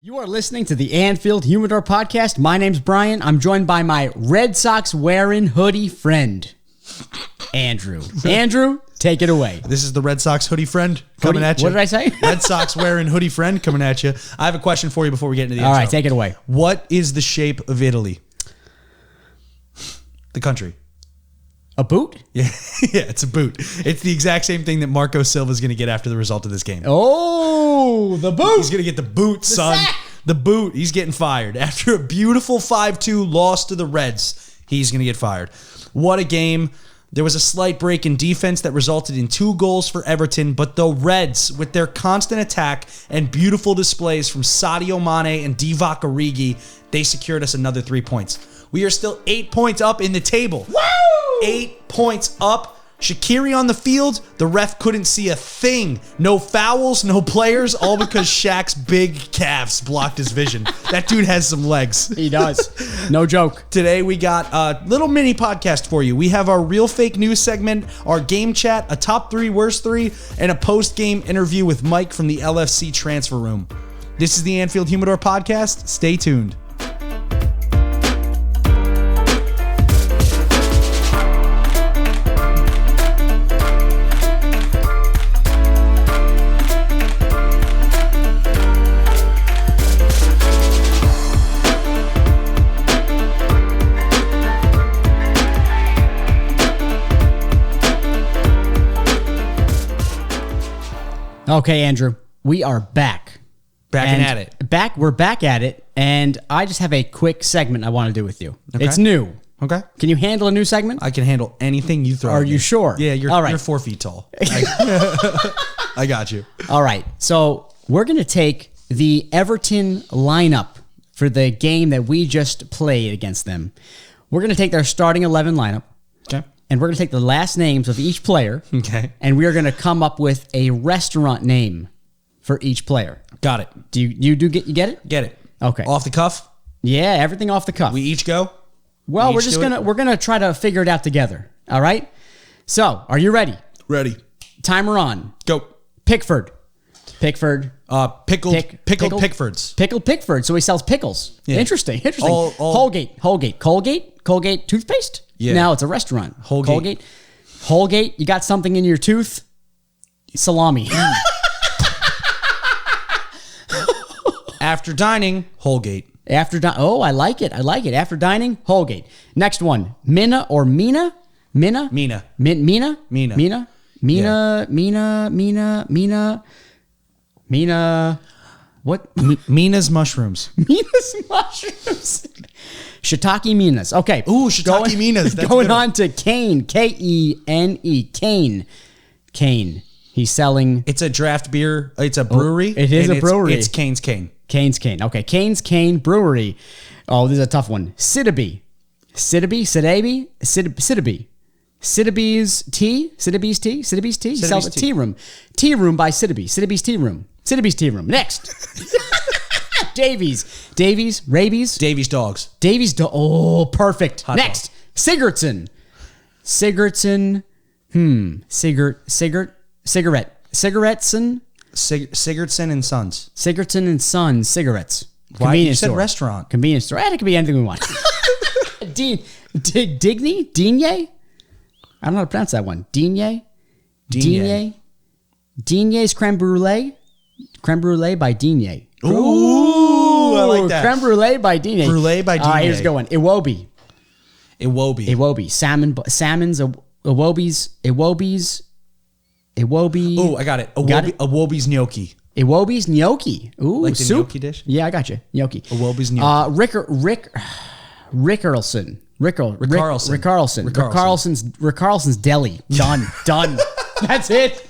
You are listening to the Anfield Humidor Podcast. My name's Brian. I'm joined by my Red Sox wearing hoodie friend, Andrew. Andrew, take it away. This is the Red Sox hoodie friend coming at you. What did I say? Red Sox wearing hoodie friend coming at you. I have a question for you before we get into the intro. All right, take it away. What is the shape of Italy? The country. A boot? Yeah, it's a boot. It's the exact same thing that Marco Silva is going to get after the result of this game. Oh, the boot. He's going to get the boot, son. Sack. The boot. He's getting fired. After a beautiful 5-2 loss to the Reds, he's going to get fired. What a game. There was a slight break in defense that resulted in 2 goals for Everton, but the Reds, with their constant attack and beautiful displays from Sadio Mane and Divock Origi, they secured us another 3 points. We are still 8 points up in the table. Woo! 8 points up. Shaqiri on the field, the ref couldn't see a thing. No fouls, no players, all because Shaq's big calves blocked his vision. That dude has some legs. He does. No joke. Today we got a little mini podcast for you. We have our real fake news segment, our game chat, a top 3, worst 3, and a post-game interview with Mike from the LFC transfer room. This is the Anfield Humidor Podcast. Stay tuned. Okay, Andrew, we are back. We're back at it, and I just have a quick segment I want to do with you. Okay. It's new. Okay. Can you handle a new segment? I can handle anything you throw. Are at me. you sure? Yeah, you're, all right. You're 4 feet tall. I got you. All right. So we're going to take the Everton lineup for the game that we just played against them. We're going to take their starting 11 lineup. Okay. And we're going to take the last names of each player. Okay. And we are going to come up with a restaurant name for each player. Got it. Do you get it? Get it. Okay. Off the cuff? Yeah, everything off the cuff. We each go? Well, we're gonna try to figure it out together. All right. So, are you ready? Ready. Timer on. Go. Pickford. Pickled Pickfords. Pickled Pickford. So he sells pickles. Yeah. Interesting. All- Colgate toothpaste. Yeah. Now it's a restaurant. Holgate. You got something in your tooth? Salami. After dining, Holgate. I like it. After dining, Holgate. Next one, Mina or Mina? Mina. What? Mina's mushrooms. Mina's mushrooms. Shiitake Minas. Okay. Ooh, shiitake Minas. That's going good. on to Kane. Kene. Kane. He's selling. It's a draft beer. It's a brewery. It is a brewery. It's Kane's Kane. Kane's Kane. Okay. Kane's Kane Brewery. Oh, this is a tough one. Sidibe. Sidibe's tea. He sells a tea room. Tea room by Sidibe. Sidibe's tea room. Next. Davies. Rabies. Davies dogs. Oh, perfect. Hot Next. dog. Cigarette. Sigurdsson and Sons. Sigurdsson and Sons cigarettes. Why? You Convenience said store. restaurant. Convenience store. It could be anything we want. Digne? I don't know how to pronounce that one. Digne? Digne's creme brulee. Creme brulee by Digne. Ooh, I like that. Creme brulee by Digne. Brulee by All right, Digne. here's going. Iwobi. Salmon's Iwobi's. Oh, I got it. Iwobi's gnocchi. Iwobi's gnocchi. Ooh, Like the soup. gnocchi dish? Yeah, I got you. Gnocchi. Iwobi's gnocchi. Rickarlison's Deli. Done. That's it.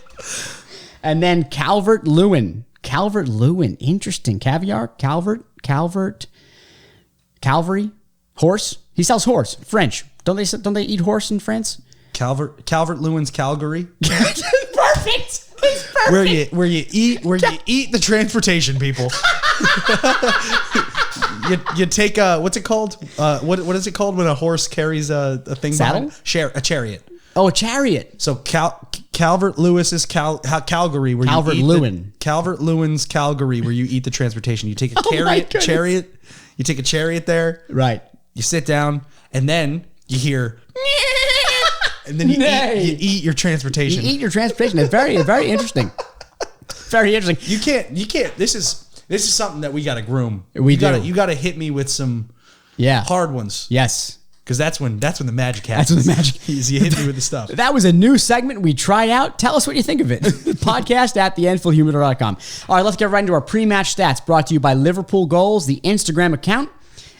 And then Calvert Lewin. Interesting. Caviar. Calvary. Horse. He sells horse. French. Don't they eat horse in France? Calvert Lewin's Calgary. Perfect. It's perfect. Where you eat the transportation people. You take what's it called? What is it called when a horse carries a thing? Saddle? A chariot. Oh, a chariot. So Calvert-Lewis's Calgary, where Calvert-Lewin. Calvert-Lewin's Calgary, where you eat the transportation. You take a chariot. You take a chariot there. Right. You sit down, and then you hear, and then you eat your transportation. You eat your transportation. It's very interesting. Very interesting. You can't. This is something that we got to groom. You got to hit me with some hard ones. Yes. Because that's when the magic happens. That's when the magic is. You hit me with the stuff. That was a new segment we tried out. Tell us what you think of it. Podcast at theEnfieldHumidor.com. All right, let's get right into our pre-match stats brought to you by Liverpool Goals, the Instagram account.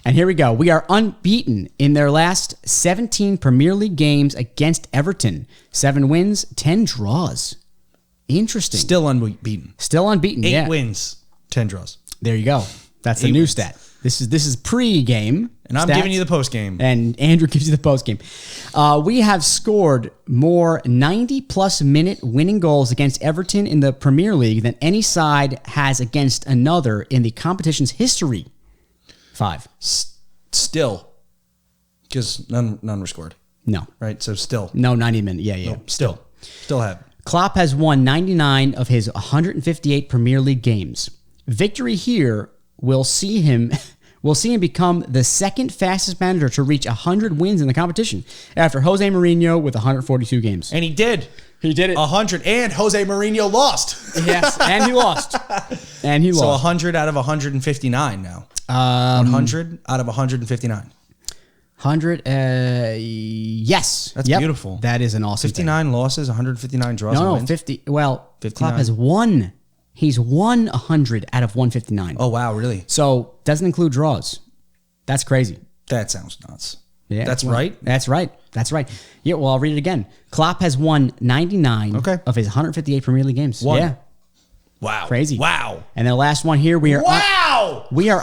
And here we go. We are unbeaten in their last 17 Premier League games against Everton. 7 wins, 10 draws. Interesting. Still unbeaten. 8 wins, 10 draws. There you go. That's the new stat. This is pre-game. And I'm giving you the post-game. And Andrew gives you the post-game. We have scored more 90-plus minute winning goals against Everton in the Premier League than any side has against another in the competition's history. 5. Still. Because none were scored. No. Right? So still. No, 90 minutes. Yeah. No, still have. Klopp has won 99 of his 158 Premier League games. Victory here will see him become the second fastest manager to reach 100 wins in the competition after Jose Mourinho with 142 games. And he did. He did it. 100, and Jose Mourinho lost. Yes, and he lost. So 100 out of 159 now. 100 out of 159. 100, yes. That's beautiful. That is an awesome 59 thing. Losses, 159 draws. No, wins. 50. Well, 59. Klopp has won. He's won 100 out of 159. Oh, wow, really? So, doesn't include draws. That's crazy. That sounds nuts. Yeah, That's right? That's right. Yeah, well, I'll read it again. Klopp has won 99 of his 158 Premier League games. One. Yeah. Wow. Crazy. Wow. And the last one here, we are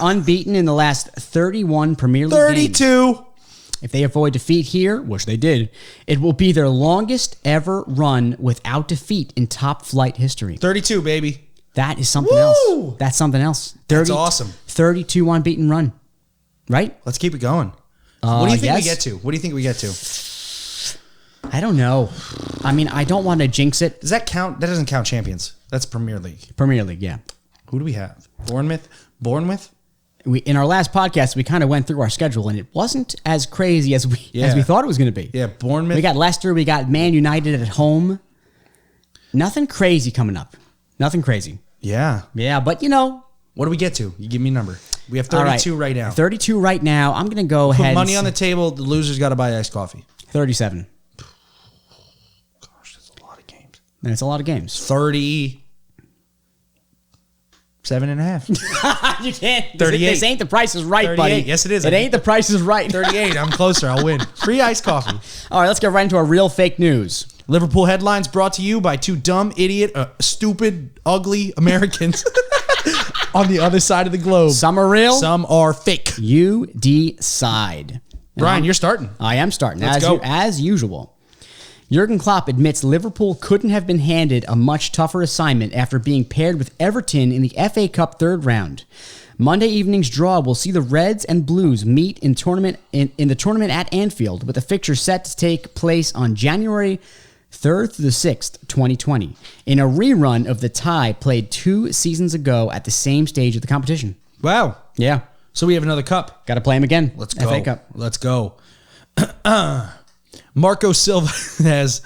unbeaten in the last 31 Premier League games. 32. If they avoid defeat here, which they did, it will be their longest ever run without defeat in top flight history. 32, baby. That is something else. That's something else. That's awesome. 32 unbeaten run. Right? Let's keep it going. What do you think we get to? What do you think we get to? I don't know. I mean, I don't want to jinx it. Does that count? That doesn't count champions. That's Premier League. Premier League, yeah. Who do we have? Bournemouth? In our last podcast, we kind of went through our schedule, and it wasn't as crazy as we thought it was going to be. Yeah, Bournemouth. We got Leicester. We got Man United at home. Nothing crazy coming up. Nothing crazy. Yeah. Yeah, but what do we get to? You give me a number. We have 32 right now. 32 right now. I'm going to go ahead. Put money on the table. The loser's got to buy iced coffee. 37. Gosh, that's a lot of games. And it's a lot of games. 37.5. You can't. 38. This ain't the Price is Right, buddy. Yes, it is. It ain't the Price is Right. 38. I'm closer. I'll win. Free iced coffee. All right, let's get right into our real fake news. Liverpool headlines brought to you by two dumb, idiot, stupid, ugly Americans on the other side of the globe. Some are real. Some are fake. You decide. Brian, you're starting. I am starting. Let's go. As usual. Jurgen Klopp admits Liverpool couldn't have been handed a much tougher assignment after being paired with Everton in the FA Cup third round. Monday evening's draw will see the Reds and Blues meet in the tournament at Anfield, with the fixture set to take place on January 3rd through the 6th, 2020, in a rerun of the tie played 2 seasons ago at the same stage of the competition. Wow. Yeah. So we have another cup. Got to play him again. Let's go. FA Cup. Let's go. Marco Silva has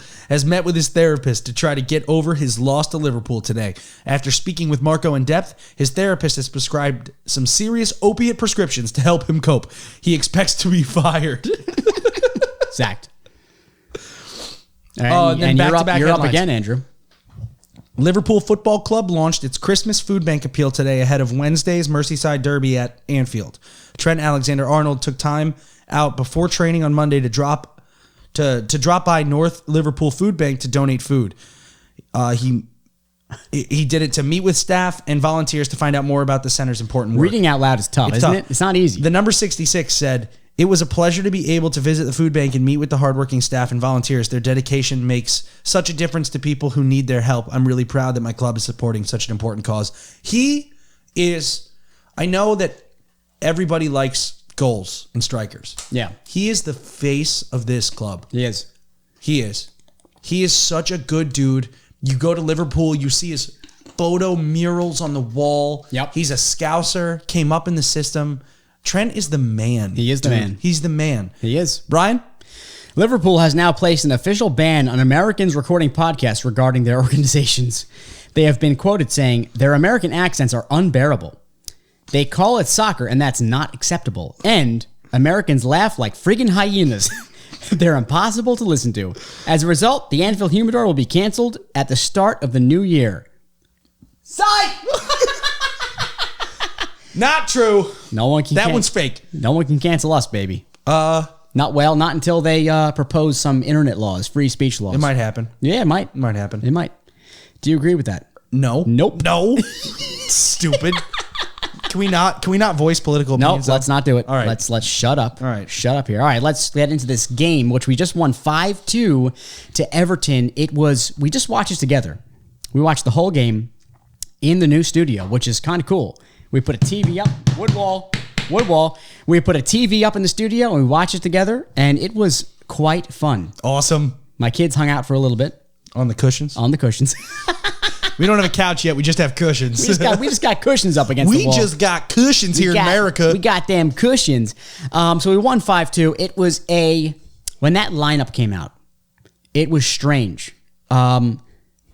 met with his therapist to try to get over his loss to Liverpool today. After speaking with Marco in depth, his therapist has prescribed some serious opiate prescriptions to help him cope. He expects to be fired. Sacked. And you're up headlines. again, Andrew. Liverpool Football Club launched its Christmas food bank appeal today ahead of Wednesday's Merseyside Derby at Anfield. Trent Alexander-Arnold took time out before training on Monday to drop by North Liverpool Food Bank to donate food. He did it to meet with staff and volunteers to find out more about the center's important work. Reading out loud is tough, isn't it? It's not easy. The number 66 said, "It was a pleasure to be able to visit the food bank and meet with the hardworking staff and volunteers. Their dedication makes such a difference to people who need their help. I'm really proud that my club is supporting such an important cause." I know that everybody likes goals and strikers. Yeah. He is the face of this club. He is. He is. He is such a good dude. You go to Liverpool, you see his photo murals on the wall. Yep. He's a Scouser, came up in the system. Trent is the man. He is the man. He's the man. He is. Brian? Liverpool has now placed an official ban on Americans recording podcasts regarding their organizations. They have been quoted saying, their American accents are unbearable. They call it soccer, and that's not acceptable. And Americans laugh like friggin' hyenas. They're impossible to listen to. As a result, the Anfield Humidor will be canceled at the start of the new year. Psych! Not true. No one can. That one's fake. No one can cancel us, baby. Not until they propose some internet laws, free speech laws. It might happen. Yeah, it might. It might happen. It might. Do you agree with that? No. Nope. No. Stupid. Can we not voice political opinions? No, let's not do it. All right. Let's shut up. All right. Shut up here. All right, let's get into this game, which we just won 5-2 to Everton. We just watched this together. We watched the whole game in the new studio, which is kind of cool. We put a TV up, wood wall. We put a TV up in the studio and we watched it together, and it was quite fun. Awesome. My kids hung out for a little bit. On the cushions? On the cushions. We don't have a couch yet. We just have cushions. We just got cushions up against the wall. We just got cushions here in America. We got damn cushions. So we won 5-2. It was when that lineup came out, it was strange. I'm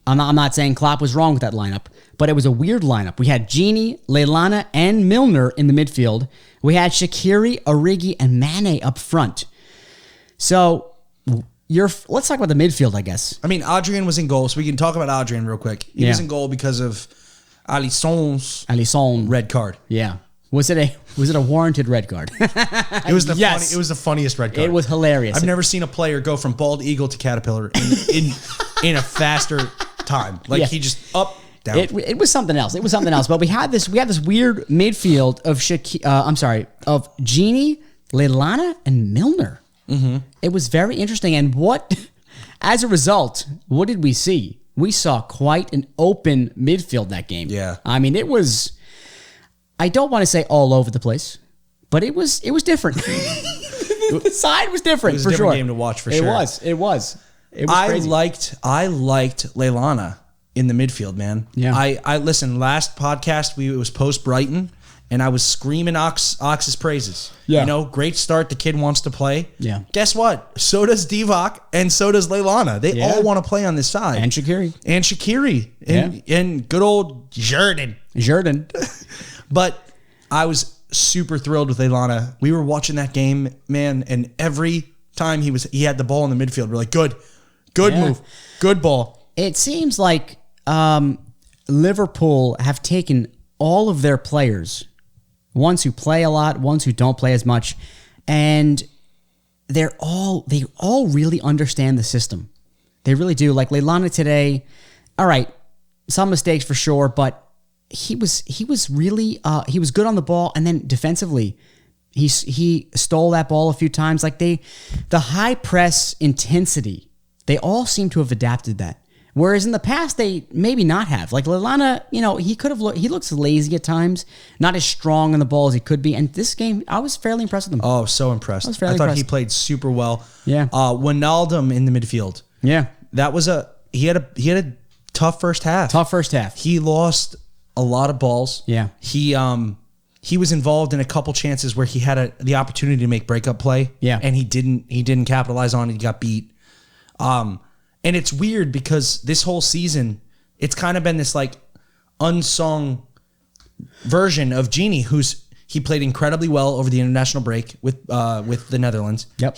not saying Klopp was wrong with that lineup, but it was a weird lineup. We had Gini, Lallana, and Milner in the midfield. We had Shaqiri, Origi, and Mane up front. So let's talk about the midfield, I guess. I mean, Adrian was in goal, so we can talk about Adrian real quick. He was in goal because of Alisson's red card. Yeah. Was it a warranted red card? It was the funniest red card. It was hilarious. I've never seen a player go from bald eagle to caterpillar in a faster time. He just up down. It was something else. But we had this weird midfield of of Gini, Lallana, and Milner. Mm-hmm. It was very interesting. And as a result, what did we see? We saw quite an open midfield that game. Yeah. I mean, it was, I don't want to say all over the place, but it was different. The side was different. It was a different game to watch for sure. It was crazy. I liked Lallana in the midfield, man. Yeah. I listened, last podcast, it was post Brighton, and I was screaming Ox's praises. Yeah. Great start. The kid wants to play. Yeah. Guess what? So does Divock, and so does Lallana. They all want to play on this side. And Shaqiri. And good old Jordan. But I was super thrilled with Lallana. We were watching that game, man, and every time he had the ball in the midfield, we're like, good move, good ball. It seems like Liverpool have taken all of their players, ones who play a lot, ones who don't play as much, and they all really understand the system. They really do. Like Lallana today, all right, some mistakes for sure, but he was really he was good on the ball, and then defensively, he stole that ball a few times. Like the high press intensity, they all seem to have adapted that. Whereas in the past, they maybe not have. Like Lallana, he looks lazy at times, not as strong on the ball as he could be. And this game, I was fairly impressed with him. Oh, so impressed. I thought he played super well. Yeah. Wijnaldum in the midfield. Yeah. That was he had a tough first half. He lost a lot of balls. Yeah. He was involved in a couple chances where he had the opportunity to make breakup play. Yeah. And he didn't capitalize on it. He got beat. And it's weird because this whole season, it's kind of been this like unsung version of Gini, he played incredibly well over the international break with the Netherlands. Yep.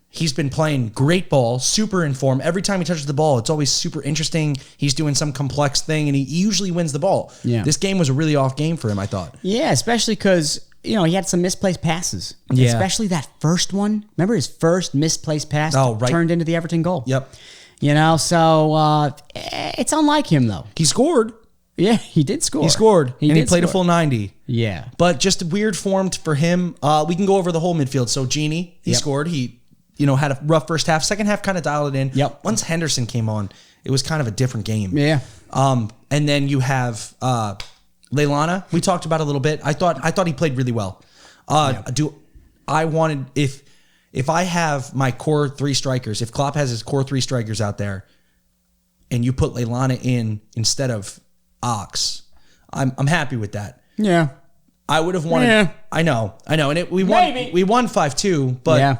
He's been playing great ball, super in form. Every time he touches the ball, it's always super interesting. He's doing some complex thing, and he usually wins the ball. Yeah. This game was a really off game for him, I thought. Yeah, especially because he had some misplaced passes. Yeah. Especially that first one. Remember his first misplaced pass turned into the Everton goal? Yep. So it's unlike him, though. He scored. Yeah, he did score. He scored. He played a full 90. Yeah. But just weird form for him. We can go over the whole midfield. So Gini, he scored. He had a rough first half. Second half kind of dialed it in. Yep. Once Henderson came on, it was kind of a different game. Yeah. And then you have Lallana. We talked about a little bit. I thought he played really well. if I have my core 3 strikers, if Klopp has his core 3 strikers out there, and you put Leilani in instead of Ox, I'm happy with that. Yeah. I would have wanted. Yeah. I know, and we won 5-2, but Yeah.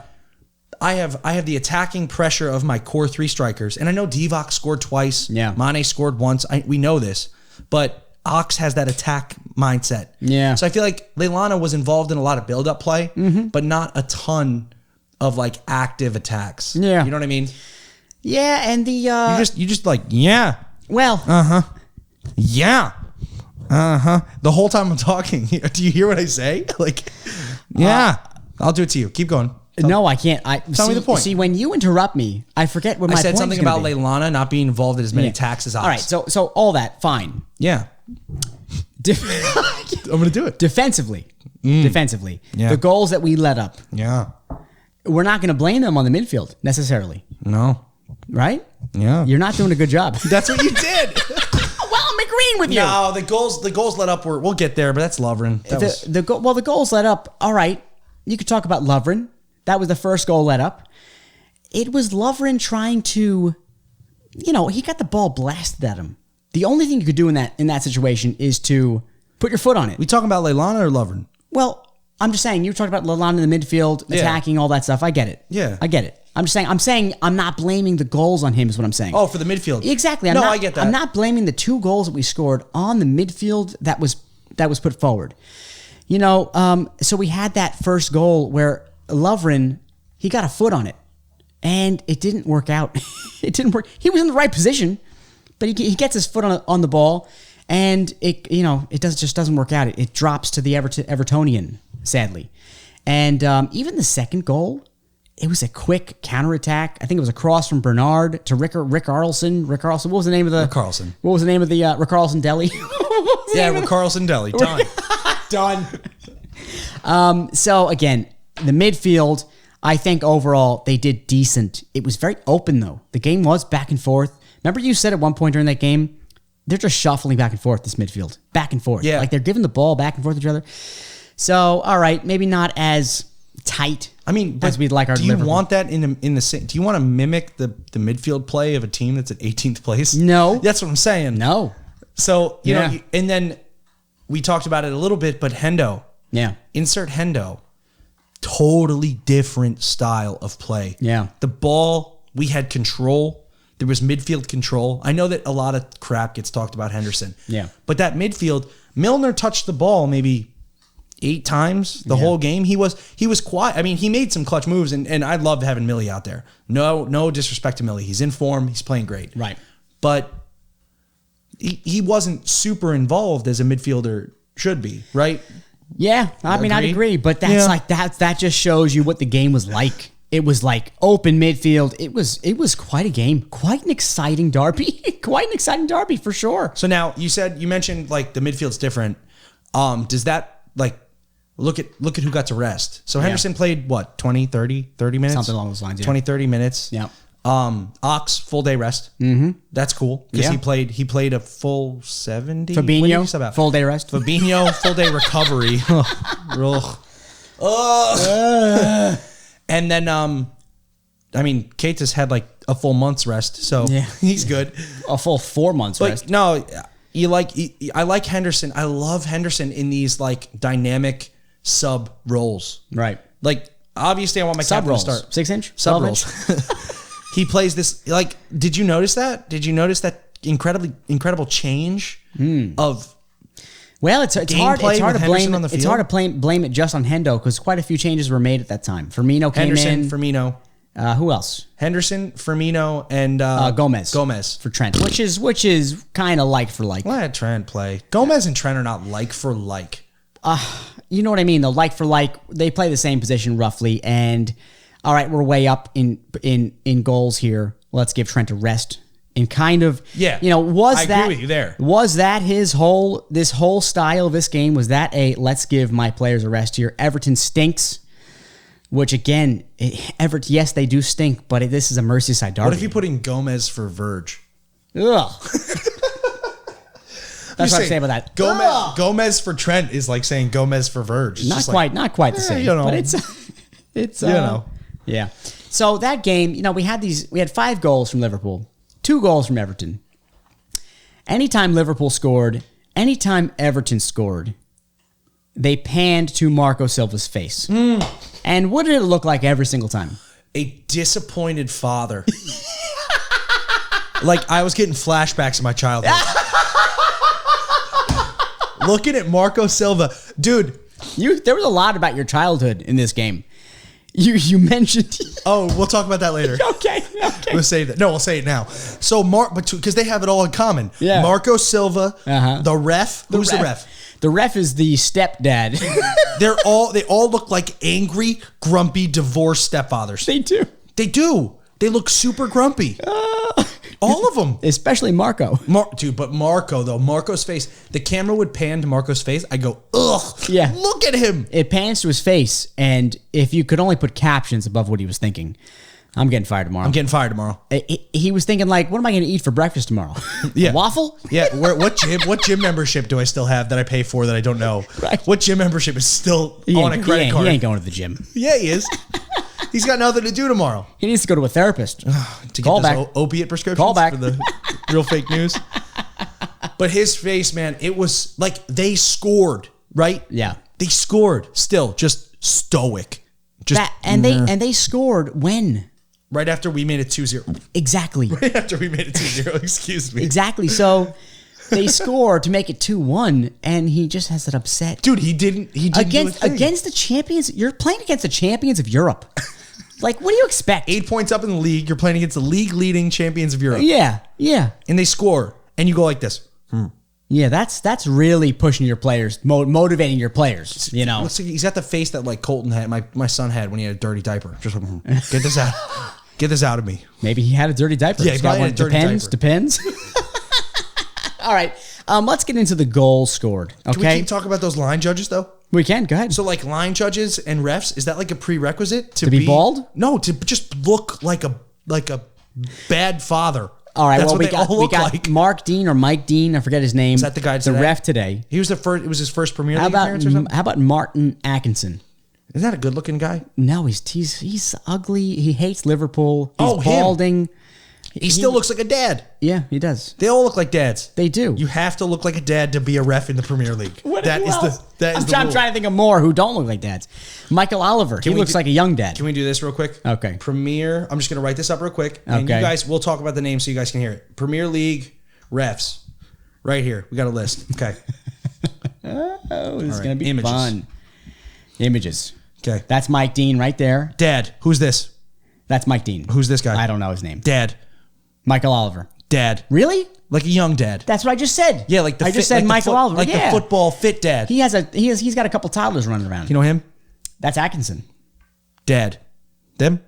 I have the attacking pressure of my core 3 strikers, and I know Divock scored twice. Yeah. Mane scored once. We know this, but Ox has that attack mindset. Yeah. So I feel like Leilani was involved in a lot of build-up play, but not a ton of like active attacks. Yeah. You know what I mean? Yeah, and the You just like, yeah. well, Yeah. The whole time I'm talking, do you hear what I say? Like, yeah. I'll do it to you. Keep going. no, I can't. Tell me the point. See, when you interrupt me, I forget what my I said point something is gonna about be. Leilani not being involved in as many Yeah. attacks as Ox. All right, so all that fine. Yeah. I'm going to do it. Defensively, Yeah. the goals that we let up, Yeah. we're not going to blame them on the midfield necessarily, No. right? Yeah. You're not doing a good job. That's what you did. Well, I'm agreeing with you. No, the goals let up we'll get there, but that's Lovren. The goals let up. All right, you could talk about Lovren. That was the first goal let up. It was Lovren trying to, he got the ball blasted at him. The only thing you could do in that situation is to put your foot on it. we talking about Leilani or Lovren? Well, I'm just saying, you talked about Lalana in the midfield, attacking, all that stuff. I get it. Yeah. I get it. I'm saying I'm not blaming the goals on him is what I'm saying. Oh, for the midfield. Exactly. I get that. I'm not blaming the 2 goals that we scored on the midfield that was put forward. So we had that first goal where Lovren, he got a foot on it and it didn't work out. It didn't work. He was in the right position, but he gets his foot on the ball and it just doesn't work out. It drops to the Evertonian, sadly. And even the second goal, it was a quick counterattack. I think it was a cross from Bernard to Rick Arlson. Rick Arlson. What was the name of the? Rick Carlson. What was the name of the Rick Arlson deli? Yeah, Rick Carlson Deli. Done. Done. So again, the midfield, I think overall they did decent. It was very open though. The game was back and forth. Remember you said at one point during that game, they're just shuffling back and forth, this midfield. Back and forth. Yeah. Like they're giving the ball back and forth to each other. So, all right, maybe not as tight. I mean, as we'd like our do you Liverpool. want that in the same? Do you want to mimic the midfield play of a team that's at 18th place? No. That's what I'm saying. No. So you Yeah. know, and then we talked about it a little bit, but Hendo, Yeah. insert Hendo, totally different style of play. Yeah. The ball, we had control. There was midfield control. I know that a lot of crap gets talked about Henderson. Yeah. But that midfield, Milner touched the ball maybe 8 times the whole game. He was quiet. I mean, he made some clutch moves, and I loved having Millie out there. No disrespect to Millie. He's in form. He's playing great. Right. But he wasn't super involved as a midfielder should be, right? Yeah. I mean, I'd Agreed? agree, but that's that just shows you what the game was like. It was like open midfield. It was quite a game. Quite an exciting derby. Quite an exciting derby for sure. So now you mentioned like the midfield's different. Does that like look at who got to rest? So Henderson played what, 20, 30 minutes? Something along those lines, yeah. 20, 30 minutes. Yeah. Ox, full day rest. Mm-hmm. That's cool. Because Yeah. he played a full 70. What did Fabinho, you say about? full day rest. Fabinho, full day recovery. And then I mean, Keita's had like a full month's rest, so Yeah. he's good. A full 4 months But rest. no, I like Henderson. I love Henderson in these like dynamic sub roles. Right. Like obviously I want my Sub captain to rolls. start 6 inch? sub 12 roles. inch? He plays this like. Did you notice that? Did you notice that incredible change of? Well, it's hard. Gameplay It's hard with to blame. Henderson on the It's field? hard to blame it just on Hendo because quite a few changes were made at that time. Firmino came Henderson, in. Firmino, Who else? Henderson, Firmino, and Gomez for Trent, which is kind of like for like. Let Trent play. Gomez and Trent are not like for like. You know what I mean? Though, like for like, they play the same position roughly. And all right, we're way up in goals here. Let's give Trent a rest. And kind of, Yeah. was I that agree with you there. Was that this whole style of this game? Was that a let's give my players a rest here? Everton stinks. Which again, Everton, yes, they do stink, but this is a Merseyside derby. What if you put in Gomez for Verge? Ugh. That's what I'm saying about that. Gomez for Trent is like saying Gomez for Verge. It's Not just quite the same. you know. But it's Yeah. So that game, we had 5 goals from Liverpool, 2 goals from Everton. Anytime Liverpool scored, anytime Everton scored, they panned to Marco Silva's face. And what did it look like every single time? A disappointed father. Like I was getting flashbacks of my childhood. Looking at Marco Silva. Dude. There was a lot about your childhood in this game. You mentioned. Oh, we'll talk about that later. Okay. We'll save that. No, we'll say it now. So, because they have it all in common. Yeah. Marco Silva, the ref. Who's the ref? The ref is the stepdad. They all look like angry, grumpy, divorced stepfathers. They do. They do. They look super grumpy. All of them. Especially Marco. Dude, but Marco, though, Marco's face, the camera would pan to Marco's face. I go, ugh. Yeah. Look at him. It pans to his face, and if you could only put captions above what he was thinking, I'm getting fired tomorrow. I'm getting fired tomorrow. He was thinking, like, what am I going to eat for breakfast tomorrow? Yeah. A waffle? Yeah. What gym membership do I still have that I pay for that I don't know? Right. What gym membership is still on a credit card? He ain't going to the gym. Yeah, he is. He's got nothing to do tomorrow. He needs to go to a therapist. To Call get back. those opiate prescriptions Call back. for the real fake news. But his face, man, it was like they scored, right? Yeah. They scored. Still, just stoic. They scored when? Right after we made it 2-0. Exactly. Right after we made it 2-0, excuse me. Exactly. So they score to make it 2-1, and he just has that upset. Dude, he didn't against the champions. You're playing against the champions of Europe. Like, what do you expect? 8 points up in the league. You're playing against the league leading champions of Europe. Yeah. And they score, and you go like this. Yeah, that's really pushing your players, motivating your players. Looks like he's got the face that like Colton had, my son had when he had a dirty diaper. Just get this out. Get this out of me. Maybe he had a dirty diaper. Yeah, he probably had a dirty diaper. Depends. All right, let's get into the goals scored. Okay, Can we keep talking about those line judges though? We can. Go ahead. So like line judges and refs, is that like a prerequisite to be bald? No, to just look like a bad father. All right. That's Well, what we got like. Mark Dean or Mike Dean. I forget his name. Is that the guy The today? ref today. He was the first. It was his first Premier League How appearance or something. about Martin Atkinson? Isn't that a good looking guy? No, he's ugly. He hates Liverpool. He's him. balding. He still looks like a dad. Yeah, he does. They all look like dads. They do. You have to look like a dad to be a ref in the Premier League. Who That is else? the I'm rule. trying to think of more who don't look like dads. Michael Oliver. He looks like a young dad. Can we do this real quick? Okay. Premier. I'm just going to write this up real quick. And you Okay. guys, we'll talk about the names so you guys can hear it. Premier League refs. Right here. We got a list. Okay. Oh, this is right, going to be images. fun. Images. Okay. That's Mike Dean right there. Dad. Who's this? That's Mike Dean. Who's this guy? I don't know his name. Dad. Michael Oliver. Dad. Really? Like a young dad. That's what I just said. Yeah, like the I fit, just said like the Michael Oliver. Like yeah. the football fit dad. He's got a couple toddlers running around. You know him? That's Atkinson. Dad. Them?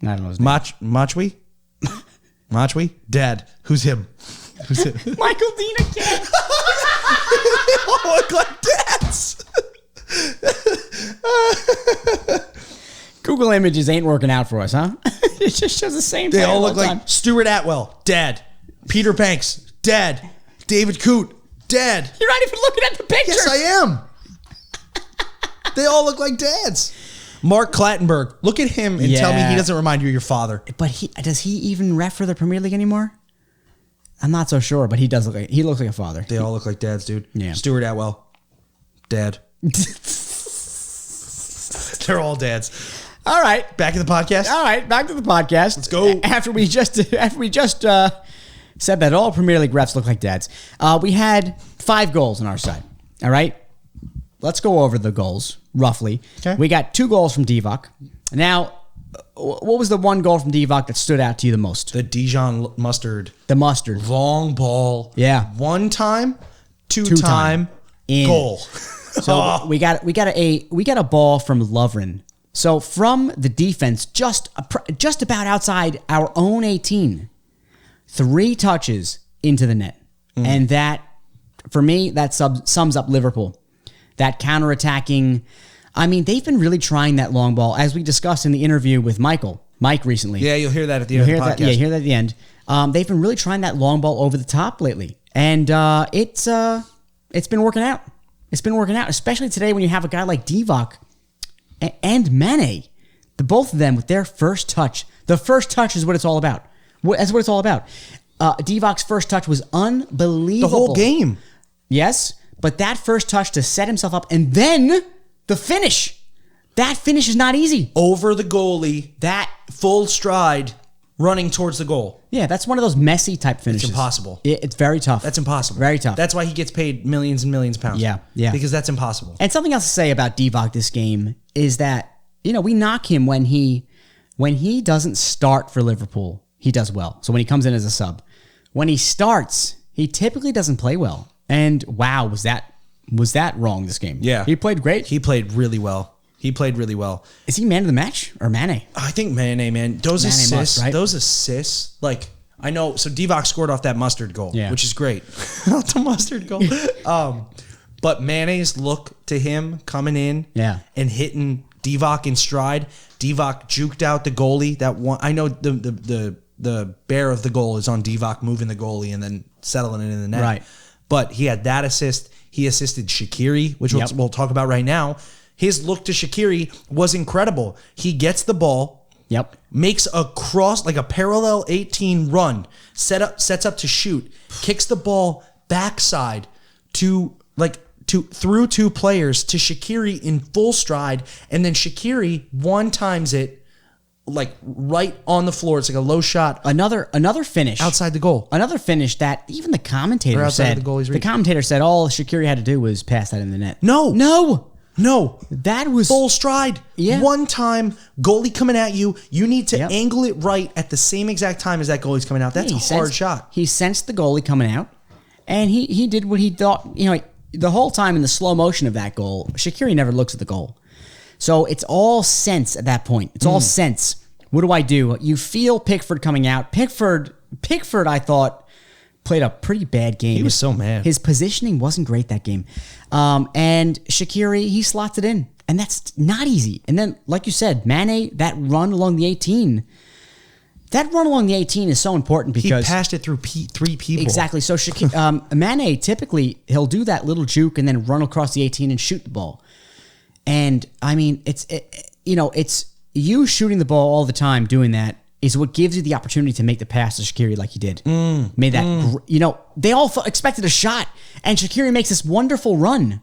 I don't know his name. Machwi? Machwi? Dad. Who's him? Who's him? Michael Dean again. They all look like dads. Google Images ain't working out for us, huh? It just shows the same thing. They all look the like time. Stuart Atwell. Dad. Peter Banks. Dad. David Coote. Dad. You're not even looking at the picture. Yes, I am. They all look like dads. Mark Clattenburg. Look at him and tell me Yeah. he doesn't remind you of your father. But does he even ref for the Premier League anymore? I'm not so sure, but he looks like a father. They all look like dads, dude. Yeah. Stuart Atwell. Dad. They're all dads. All right. Back in the podcast. All right, back to the podcast. Let's go. After we just said that all Premier League refs look like dads, we had 5 goals on our side. All right, let's go over the goals roughly. Okay. We got 2 goals from Divock. Now, what was the one goal from Divock that stood out to you the most? The Dijon mustard. The mustard. Long ball. Yeah. One time, two Two-time. time In. goal. So we got a ball from Lovren. So from the defense, just about outside our own 18, 3 touches into the net, and that, for me, that sums up Liverpool. That counterattacking. I mean, they've been really trying that long ball, as we discussed in the interview with Mike recently. Yeah, you'll hear that at the end of the podcast. Yeah, hear that at the end. They've been really trying that long ball over the top lately, and it's been working out. It's been working out, especially today when you have a guy like Divock and Mane. The both of them with their first touch. The first touch is what it's all about. That's what it's all about. Divoc's first touch was unbelievable. The whole game. Yes, but that first touch to set himself up and then the finish. That finish is not easy. Over the goalie, that full stride running towards the goal. Yeah, that's one of those messy type finishes. It's impossible. It's very tough. That's impossible. Very tough. That's why he gets paid millions and millions of pounds. Yeah. Because that's impossible. And something else to say about Divock this game is that, we knock him when he doesn't start for Liverpool. He does well. So when he comes in as a sub. When he starts, he typically doesn't play well. And wow, was that wrong this game? Yeah. He played great. He played really well. Is he man of the match or Mane? I think Mane, man. Those Mane assists, must, right? Like, I know, so Divock scored off that mustard goal, which is great. The mustard goal. But Mane's look to him coming in and hitting Divock in stride. Divock juked out the goalie. That one, I know the bear of the goal is on Divock moving the goalie and then settling it in the net. Right. But he had that assist. He assisted Shaqiri, which we'll talk about right now. His look to Shaqiri was incredible. He gets the ball, makes a cross, like a parallel 18 run, sets up to shoot, kicks the ball backside through two players to Shaqiri in full stride, and then Shaqiri one-times it like right on the floor. It's like a low shot. Another finish. Outside the goal. Another finish that even the commentator said. The commentator said all Shaqiri had to do was pass that in the net. No. That was full stride. Yeah. One time, goalie coming at you. You need to angle it right at the same exact time as that goalie's coming out. That's a hard shot. He sensed the goalie coming out, and he did what he thought. The whole time in the slow motion of that goal, Shaqiri never looks at the goal. So it's all sense at that point. It's all sense. What do? You feel Pickford coming out. Pickford, I thought, played a pretty bad game. He was so mad. His positioning wasn't great that game. And Shaqiri, he slots it in. And that's not easy. And then, like you said, Mane, that run along the 18. That run along the 18 is so important because... He passed it through three people. Exactly. So Mane, typically, he'll do that little juke and then run across the 18 and shoot the ball. And, I mean, it's you shooting the ball all the time doing that is what gives you the opportunity to make the pass to Shaqiri like he did. Made that, they all expected a shot, and Shaqiri makes this wonderful run.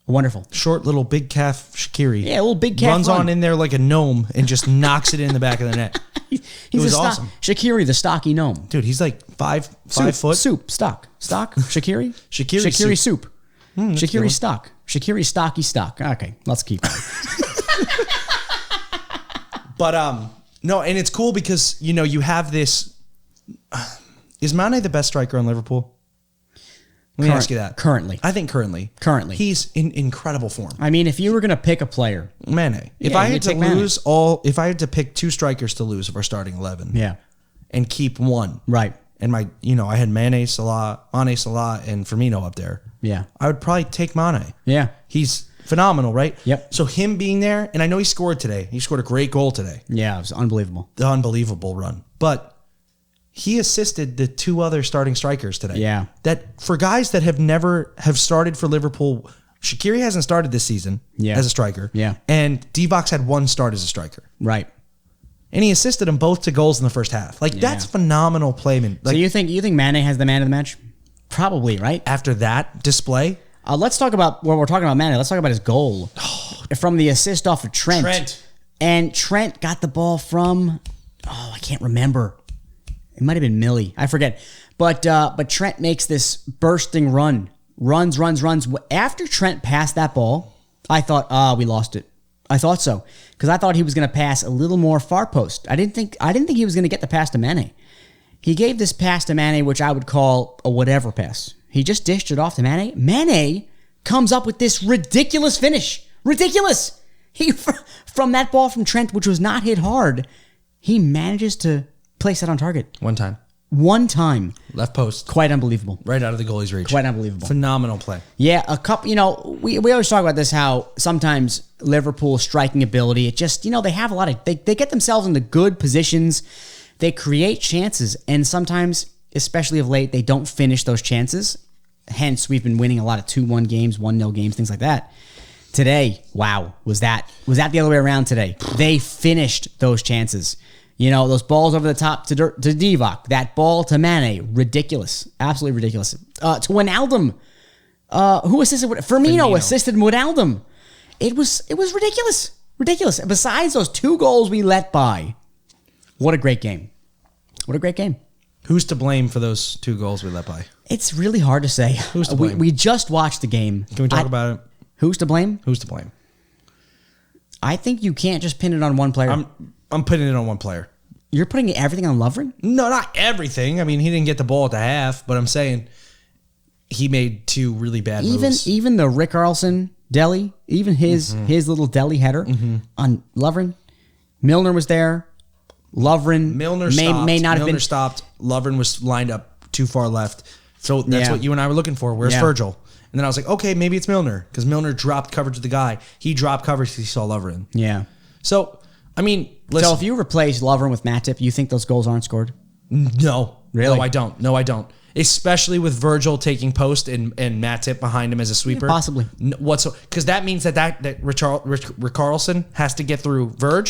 Wonderful. Short little big calf Shaqiri. Yeah, a little big calf runs on in there like a gnome and just knocks it in the back of the net. It was awesome. Shaqiri, the stocky gnome. Dude, he's like 5 foot. Stock. Shaqiri? Shaqiri soup. Shaqiri stock. Shaqiri stocky stock. Okay, let's keep going. But, no, and it's cool because, you have this... Is Mane the best striker on Liverpool? Let me ask you that. Currently. I think currently. He's in incredible form. I mean, if you were going to pick a player... Mane. If I had to pick two strikers to lose of our starting 11... And keep one... Right. And I had Mane, Salah, and Firmino up there. Yeah. I would probably take Mane. Yeah. He's phenomenal, right? Yep. So him being there, and I know he scored today. He scored a great goal today. Yeah, it was unbelievable. The unbelievable run. But he assisted the two other starting strikers today. Yeah. That for guys that have started for Liverpool, Shaqiri hasn't started this season as a striker. Yeah. And Divoc's had one start as a striker. Right. And he assisted them both to goals in the first half. That's phenomenal play. So you think Mane has the man of the match? Probably, right? After that display? Let's talk about, when we're talking about Mane, let's talk about his goal. From the assist off of Trent. And Trent got the ball from, I can't remember. It might have been Millie. I forget. But Trent makes this bursting run. Runs. After Trent passed that ball, I thought, we lost it. I thought so. Because I thought he was going to pass a little more far post. I didn't think he was going to get the pass to Mane. He gave this pass to Mane, which I would call a whatever pass. He just dished it off to Mane. Mane comes up with this ridiculous finish. Ridiculous. From that ball from Trent, which was not hit hard, he manages to place that on target. One time. Left post. Quite unbelievable. Right out of the goalie's reach. Quite unbelievable. Phenomenal play. Yeah, a couple, we always talk about this, how sometimes Liverpool's striking ability, it just, they have a lot of, they get themselves into good positions. They create chances, and sometimes, especially of late, they don't finish those chances. Hence, we've been winning a lot of 2-1 games, 1-0 games, things like that. Today, wow, was that the other way around today? They finished those chances. Those balls over the top to Divock, that ball to Mane, ridiculous, absolutely ridiculous. To Wijnaldum, who assisted with Firmino assisted Wijnaldum. It was ridiculous. Besides those 2 goals we let by, what a great game. Who's to blame for those 2 goals we let by? It's really hard to say. Who's to blame? We just watched the game. Can we talk about it? Who's to blame? Who's to blame? I think you can't just pin it on one player. I'm putting it on one player. You're putting everything on Lovren? No, not everything. I mean, he didn't get the ball at the half, but I'm saying he made 2 really bad moves. Even the Rick Carlson deli, even his little deli header on Lovren. Milner was there. Lovren may not have been stopped. Lovren was lined up too far left. So that's what you and I were looking for. Where's Virgil? And then I was like, okay, maybe it's Milner because Milner dropped coverage of the guy. He dropped coverage because he saw Lovren. Yeah. So, I mean, listen. So if you replace Lovren with Matip, you think those goals aren't scored? No. Really? No, I don't. Especially with Virgil taking post and Matip behind him as a sweeper. Yeah, possibly. Because that means that Rick Carlson has to get through Virg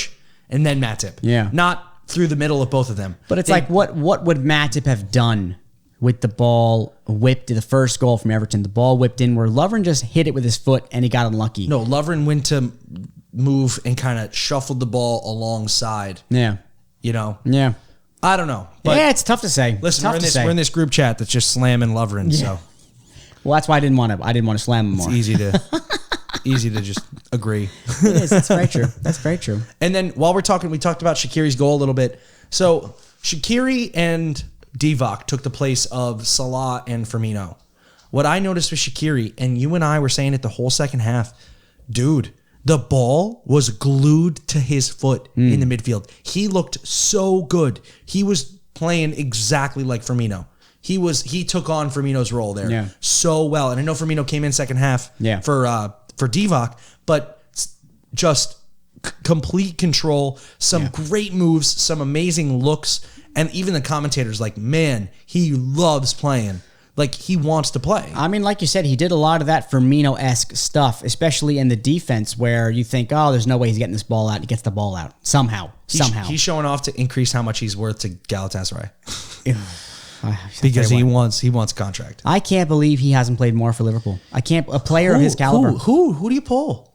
and then Matip. Yeah. Not through the middle of both of them. But it's like, what would Matip have done with the ball whipped to the first goal from Everton? The ball whipped in where Lovren just hit it with his foot and he got unlucky. No, Lovren went to move and kind of shuffled the ball alongside. Yeah. Yeah. I don't know. But yeah, it's tough to say. Listen, we're in this group chat that's just slamming Lovren. Yeah. So, well, that's why I didn't want to slam him more. It's easy to just agree. It is. That's very true. That's very true. And then while we're talking, we talked about Shaqiri's goal a little bit. So Shaqiri and Divock took the place of Salah and Firmino. What I noticed with Shaqiri, and you and I were saying it the whole second half, dude, the ball was glued to his foot in the midfield. He looked so good. He was playing exactly like Firmino. He took on Firmino's role there so well. And I know Firmino came in second half for Divock, but just complete control, some great moves, some amazing looks, and even the commentators like, man, he loves playing. Like, he wants to play. I mean, like you said, he did a lot of that Firmino-esque stuff, especially in the defense where you think, oh, there's no way he's getting this ball out. He gets the ball out somehow. He's showing off to increase how much he's worth to Galatasaray. Because he wants contract. I can't believe he hasn't played more for Liverpool. A player of his caliber. Who do you pull?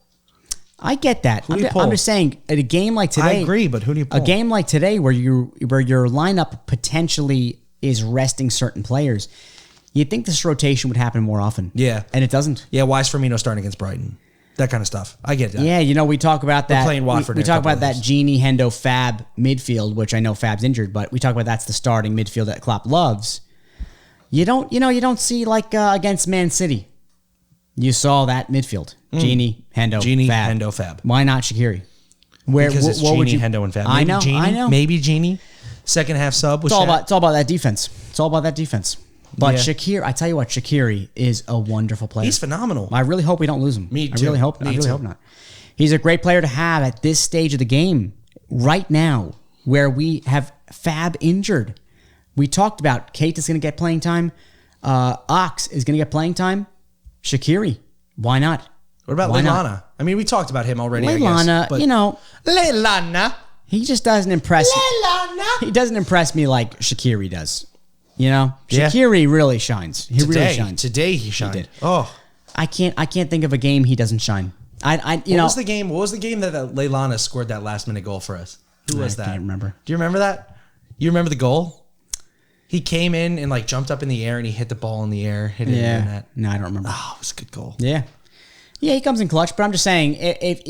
I get that. I'm just saying, at a game like today, I agree, but who do you pull? A game like today where your lineup potentially is resting certain players, you'd think this rotation would happen more often. Yeah. And it doesn't. Yeah, why is Firmino starting against Brighton? That kind of stuff. I get that. Yeah, we talk about that. We're playing Watford. We talk about that Gini, Hendo, Fab midfield, which I know Fab's injured, but we talk about that's the starting midfield that Klopp loves. You don't see like against Man City. You saw that midfield. Gini, Hendo, Fab. Why not Shaqiri? Because it's Gini, Hendo, and Fab. Maybe I know. Maybe Gini. Second half sub with Shaq. It's all about that defense. But Shaqiri, I tell you what, Shaqiri is a wonderful player. He's phenomenal. I really hope we don't lose him. Me too. I really hope not. He's a great player to have at this stage of the game right now where we have Fab injured. We talked about Kate is going to get playing time. Ox is going to get playing time. Shaqiri, why not? What about Leilana? I mean, we talked about him already, Leilana, I guess. Leilana. He just doesn't impress me. He doesn't impress me like Shaqiri does. Shaqiri really shines. Really shines. Today he shined. He did. Oh, I can't think of a game he doesn't shine. What was the game? What was the game that Leilana scored that last minute goal for us? Who was that? I can't remember. Do you remember that? You remember the goal? He came in and jumped up in the air and he hit the ball in the air, hit it in the net. No, I don't remember. Oh, it was a good goal. Yeah, he comes in clutch. But I'm just saying, if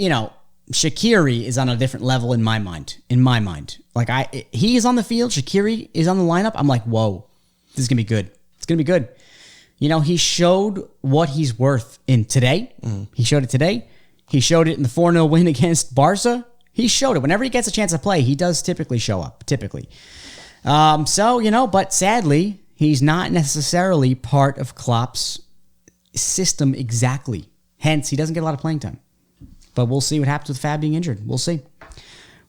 Shaqiri is on a different level in my mind. He is on the field. Shaqiri is on the lineup. I'm like, whoa. This is going to be good. It's going to be good. He showed what he's worth in today. He showed it today. He showed it in the 4-0 win against Barca. He showed it. Whenever he gets a chance to play, he does typically show up. But sadly, he's not necessarily part of Klopp's system exactly. Hence, he doesn't get a lot of playing time. But we'll see what happens with Fab being injured. We'll see.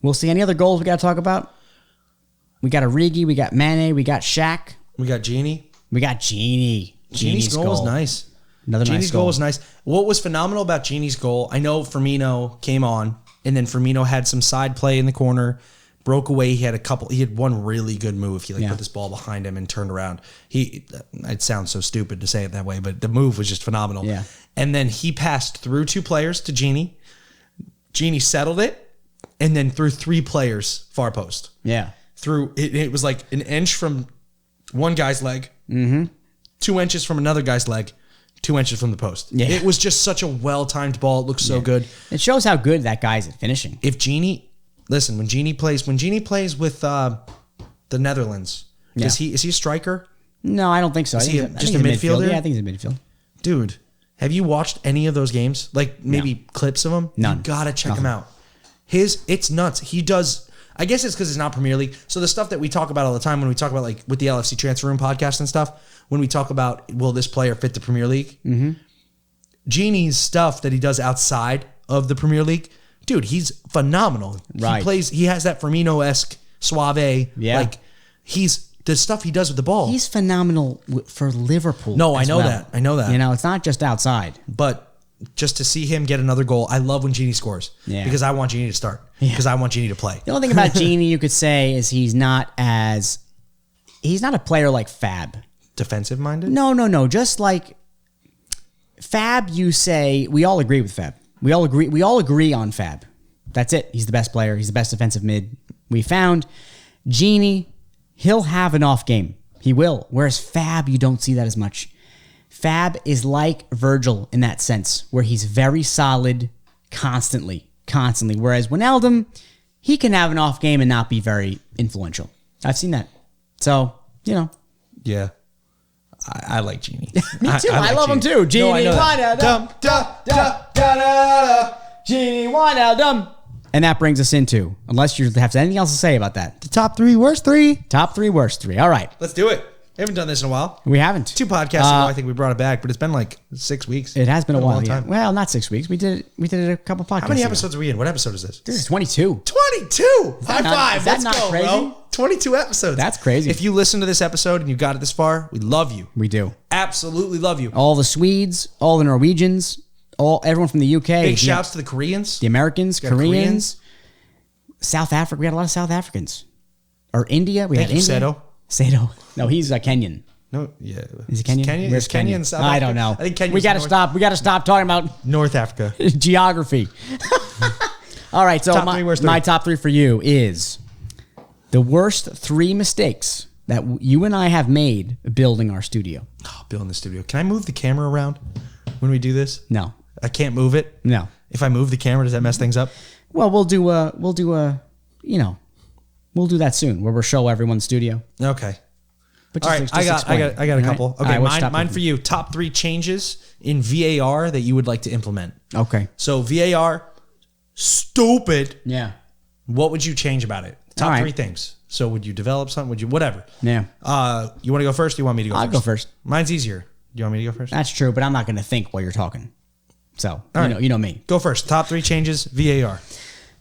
Any other goals we got to talk about? We got Origi, we got Mane, we got Shaq. We got Gini. Gini's goal was nice. Another Gini's nice goal goal. was nice. What was phenomenal about Gini's goal, I know Firmino came on, and then Firmino had some side play in the corner, broke away. He had one really good move. He put this ball behind him and turned around. It sounds so stupid to say it that way, but the move was just phenomenal. Yeah. And then he passed through 2 players to Gini. Gini settled it, and then through 3 players far post. Yeah. It was like an inch from one guy's leg, 2 inches from another guy's leg, 2 inches from the post. Yeah. It was just such a well-timed ball. It looked so good. It shows how good that guy's at finishing. If Gini, listen, when Gini plays with the Netherlands, is he a striker? No, I don't think so. Is he I just think a he's midfielder? Yeah, I think he's a midfield. Dude, have you watched any of those games? Like maybe clips of them? None. You gotta check him out. It's nuts. He does. I guess it's because it's not Premier League. So the stuff that we talk about all the time when we talk about like with the LFC Transfer Room podcast and stuff, when we talk about will this player fit the Premier League? Gini's stuff that he does outside of the Premier League, dude, he's phenomenal. Right. He has that Firmino-esque suave. Yeah. Like the stuff he does with the ball. He's phenomenal for Liverpool. No, I as know well. that. I know that. You know, it's not just outside. But just to see him get another goal, I love when Gini scores. Yeah. Because I want Gini to start. Because I want Gini to play. The only thing about Gini you could say is he's not a player like Fab. Defensive-minded? No. Just like Fab, you say we all agree with Fab. We all agree on Fab. That's it. He's the best player. He's the best defensive mid we found. Gini, he'll have an off game. He will. Whereas Fab, you don't see that as much. Fab is like Virgil in that sense, where he's very solid constantly. Whereas Wijnaldum, he can have an off game and not be very influential. I've seen that. So, you know. Yeah. I like Gini. Me too. I like love him too. No, I Gini know that. Wijnaldum. Gini Wijnaldum. And that brings us into, unless you have anything else to say about that, The top 3, worst 3. top 3, worst 3. All right. Let's do it. We haven't done this in a while. We haven't. 2 podcasts ago, I think we brought it back, but it's been like 6 weeks. It has been a while. long Yeah. time. Well, not 6 weeks. We did it a couple podcasts How many ago. episodes are we in? What episode is this? This is 22. 22. High not- five. is that Let's not go, crazy? bro. 22 episodes. That's crazy. If you listen to this episode and you got it this far, we love you. We do. Absolutely love you. All the Swedes, all the Norwegians, everyone from the UK. Big shouts to the Koreans. The Americans, got Koreans, Koreans. South Africa. We had a lot of South Africans. Or India. We Thank had you, India. Seto. Seto. No, he's Kenyan. No, yeah. Is he Kenyan? Is Kenya in South I Africa? don't know. I think Kenya. We got to stop. We got to stop talking about North Africa. geography. All right, so Top 3, worst 3. my top 3 for you is the worst 3 mistakes that you and I have made building our studio. Oh, Bill in the studio. Can I move the camera around when we do this? No. I can't move it. No. If I move the camera, does that mess things up? Well, we'll do that soon where we'll show everyone the studio. Okay. But All right, just I got explain. a All right? couple. All Okay, right, what's top mine three? for you. Top 3 changes in VAR that you would like to implement. Okay. So VAR, stupid. Yeah. What would you change about it? Top All right. 3 things. So would you develop something? Would you whatever? Yeah. You want to go first? Or you want me to go I'll first? go first. Mine's easier. Do you want me to go first? That's true, but I'm not going to think while you're talking. So, right. you know me. Go first. Top 3 changes VAR.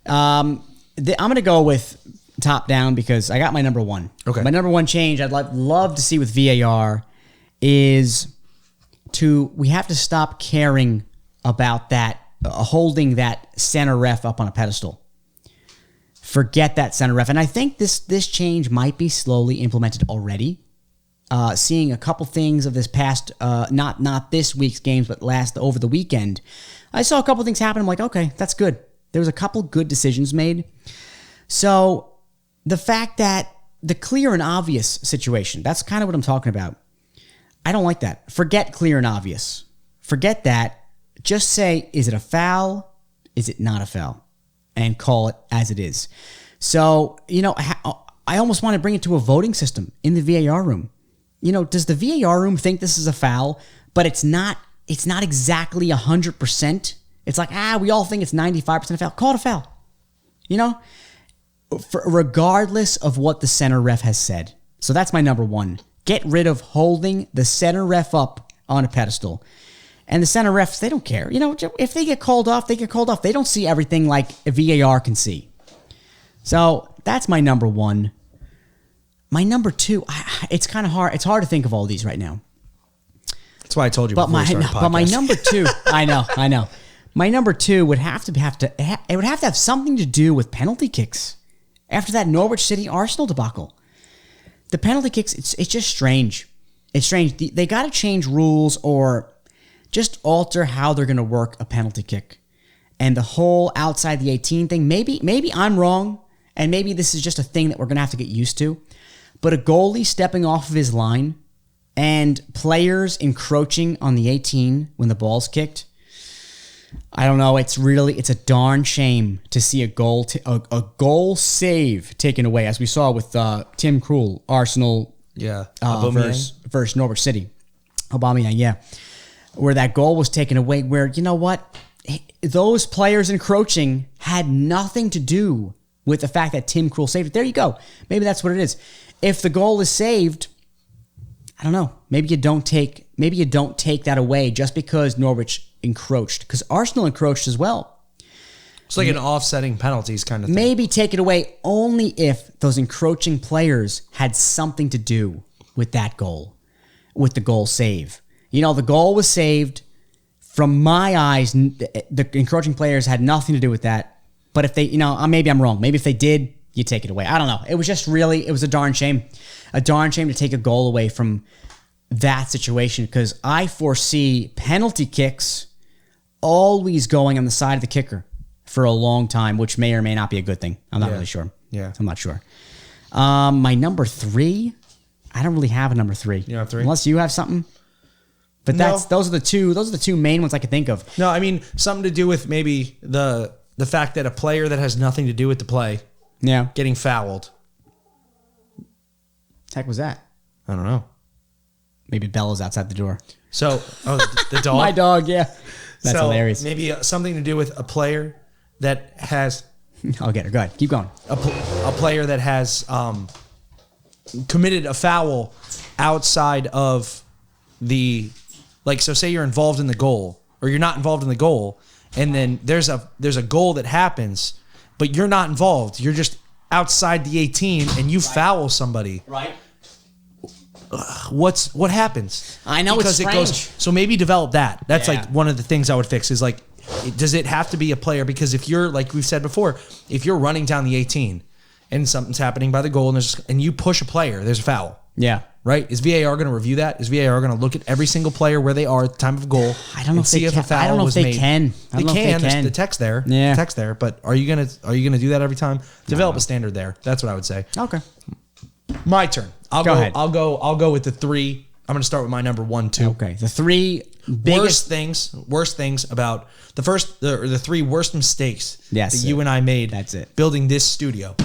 I'm going to go with top down because I got my number 1. Okay. My number 1 change I'd love to see with VAR is we have to stop caring about that, holding that center ref up on a pedestal. Forget that center ref. And I think this change might be slowly implemented already. Seeing a couple things of this past, not this week's games, but over the weekend, I saw a couple things happen. I'm like, okay, that's good. There was a couple good decisions made. So the fact that the clear and obvious situation, that's kind of what I'm talking about. I don't like that. Forget clear and obvious. Forget that. Just say, is it a foul? Is it not a foul? And call it as it is. So, I almost want to bring it to a voting system in the VAR room. Does the VAR room think this is a foul, but it's not exactly 100%? It's like, we all think it's 95% a foul. Call it a foul. Regardless of what the center ref has said. So that's my number 1. Get rid of holding the center ref up on a pedestal. And the center refs, they don't care. If they get called off, they get called off. They don't see everything like a VAR can see. So that's my number 1. My number 2, it's kind of hard. It's hard to think of all these right now. That's why I told you. But before we started the but my podcast. number two, I know. My number two would have to have something to do with penalty kicks. After that Norwich City Arsenal debacle, the penalty kicks, it's just strange. It's strange. They got to change rules or just alter how they're going to work a penalty kick. And the whole outside the 18 thing, maybe I'm wrong, and maybe this is just a thing that we're going to have to get used to. But a goalie stepping off of his line and players encroaching on the 18 when the ball's kicked, I don't know. It's a darn shame to see a goal save taken away, as we saw with Tim Krul, Arsenal, versus Norwich City, Aubameyang, yeah, where that goal was taken away. Where you know what, those players encroaching had nothing to do with the fact that Tim Krul saved it. There you go. Maybe that's what it is. If the goal is saved, I don't know. Maybe you don't take that away just because Norwich encroached, because Arsenal encroached as well. It's like an offsetting penalties kind of thing. Maybe take it away only if those encroaching players had something to do with that goal, with the goal save. You know, the goal was saved. From my eyes, the encroaching players had nothing to do with that. But if they, maybe I'm wrong. Maybe if they did, you take it away. I don't know. It was just it was a darn shame. A darn shame to take a goal away from that situation, because I foresee penalty kicks always going on the side of the kicker for a long time, which may or may not be a good thing. I'm not really sure. Yeah. I'm not sure. My number three, I don't really have a number three. You have three? Unless you have something. But those are the two main ones I could think of. No, I mean, something to do with maybe the fact that a player that has nothing to do with the play getting fouled. The heck was that? I don't know. Maybe Bella's outside the door. So, the dog? My dog, yeah. That's hilarious. Maybe something to do with a player that has... I'll get her. Go ahead. Keep going. A player that has committed a foul outside of the... Like, so say you're involved in the goal, or you're not involved in the goal, and then there's a goal that happens, but you're not involved. You're just outside the 18, and you foul somebody. Right. What happens? I know, because it's strange. So maybe develop that. That's Yeah. like one of the things I would fix is like, does it have to be a player? Because if you're, like we've said before, if you're running down the 18 and something's happening by the goal and you push a player, there's a foul. Yeah. Right? Is VAR going to review that? Is VAR going to look at every single player where they are at the time of goal? I don't know if they can. I don't know if they can. They can. There's the text there. Yeah. Text there. But are you gonna do that every time? Develop a standard there. That's what I would say. Okay. My turn. Go ahead. I'll go with the three. I'm going to start with my number 1, 2. Okay. The three biggest worst things about the three worst mistakes Yes, that you and I made. That's it. Building this studio.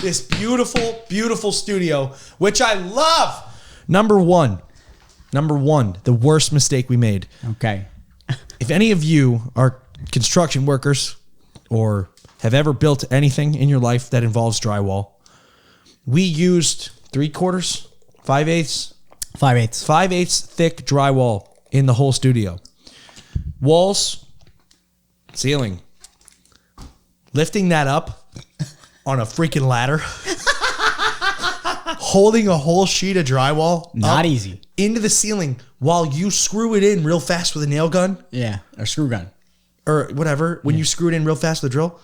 This beautiful, beautiful studio, which I love. Number one, the worst mistake we made. Okay. If any of you are construction workers or have ever built anything in your life that involves drywall, we used 3/4, 5/8, 5/8. 5/8 thick drywall in the whole studio. Walls, ceiling. Lifting that up on a freaking ladder. Holding a whole sheet of drywall. Not easy. Into the ceiling while you screw it in real fast with a nail gun. Yeah. Or screw gun. Or whatever. When you screw it in real fast with a drill.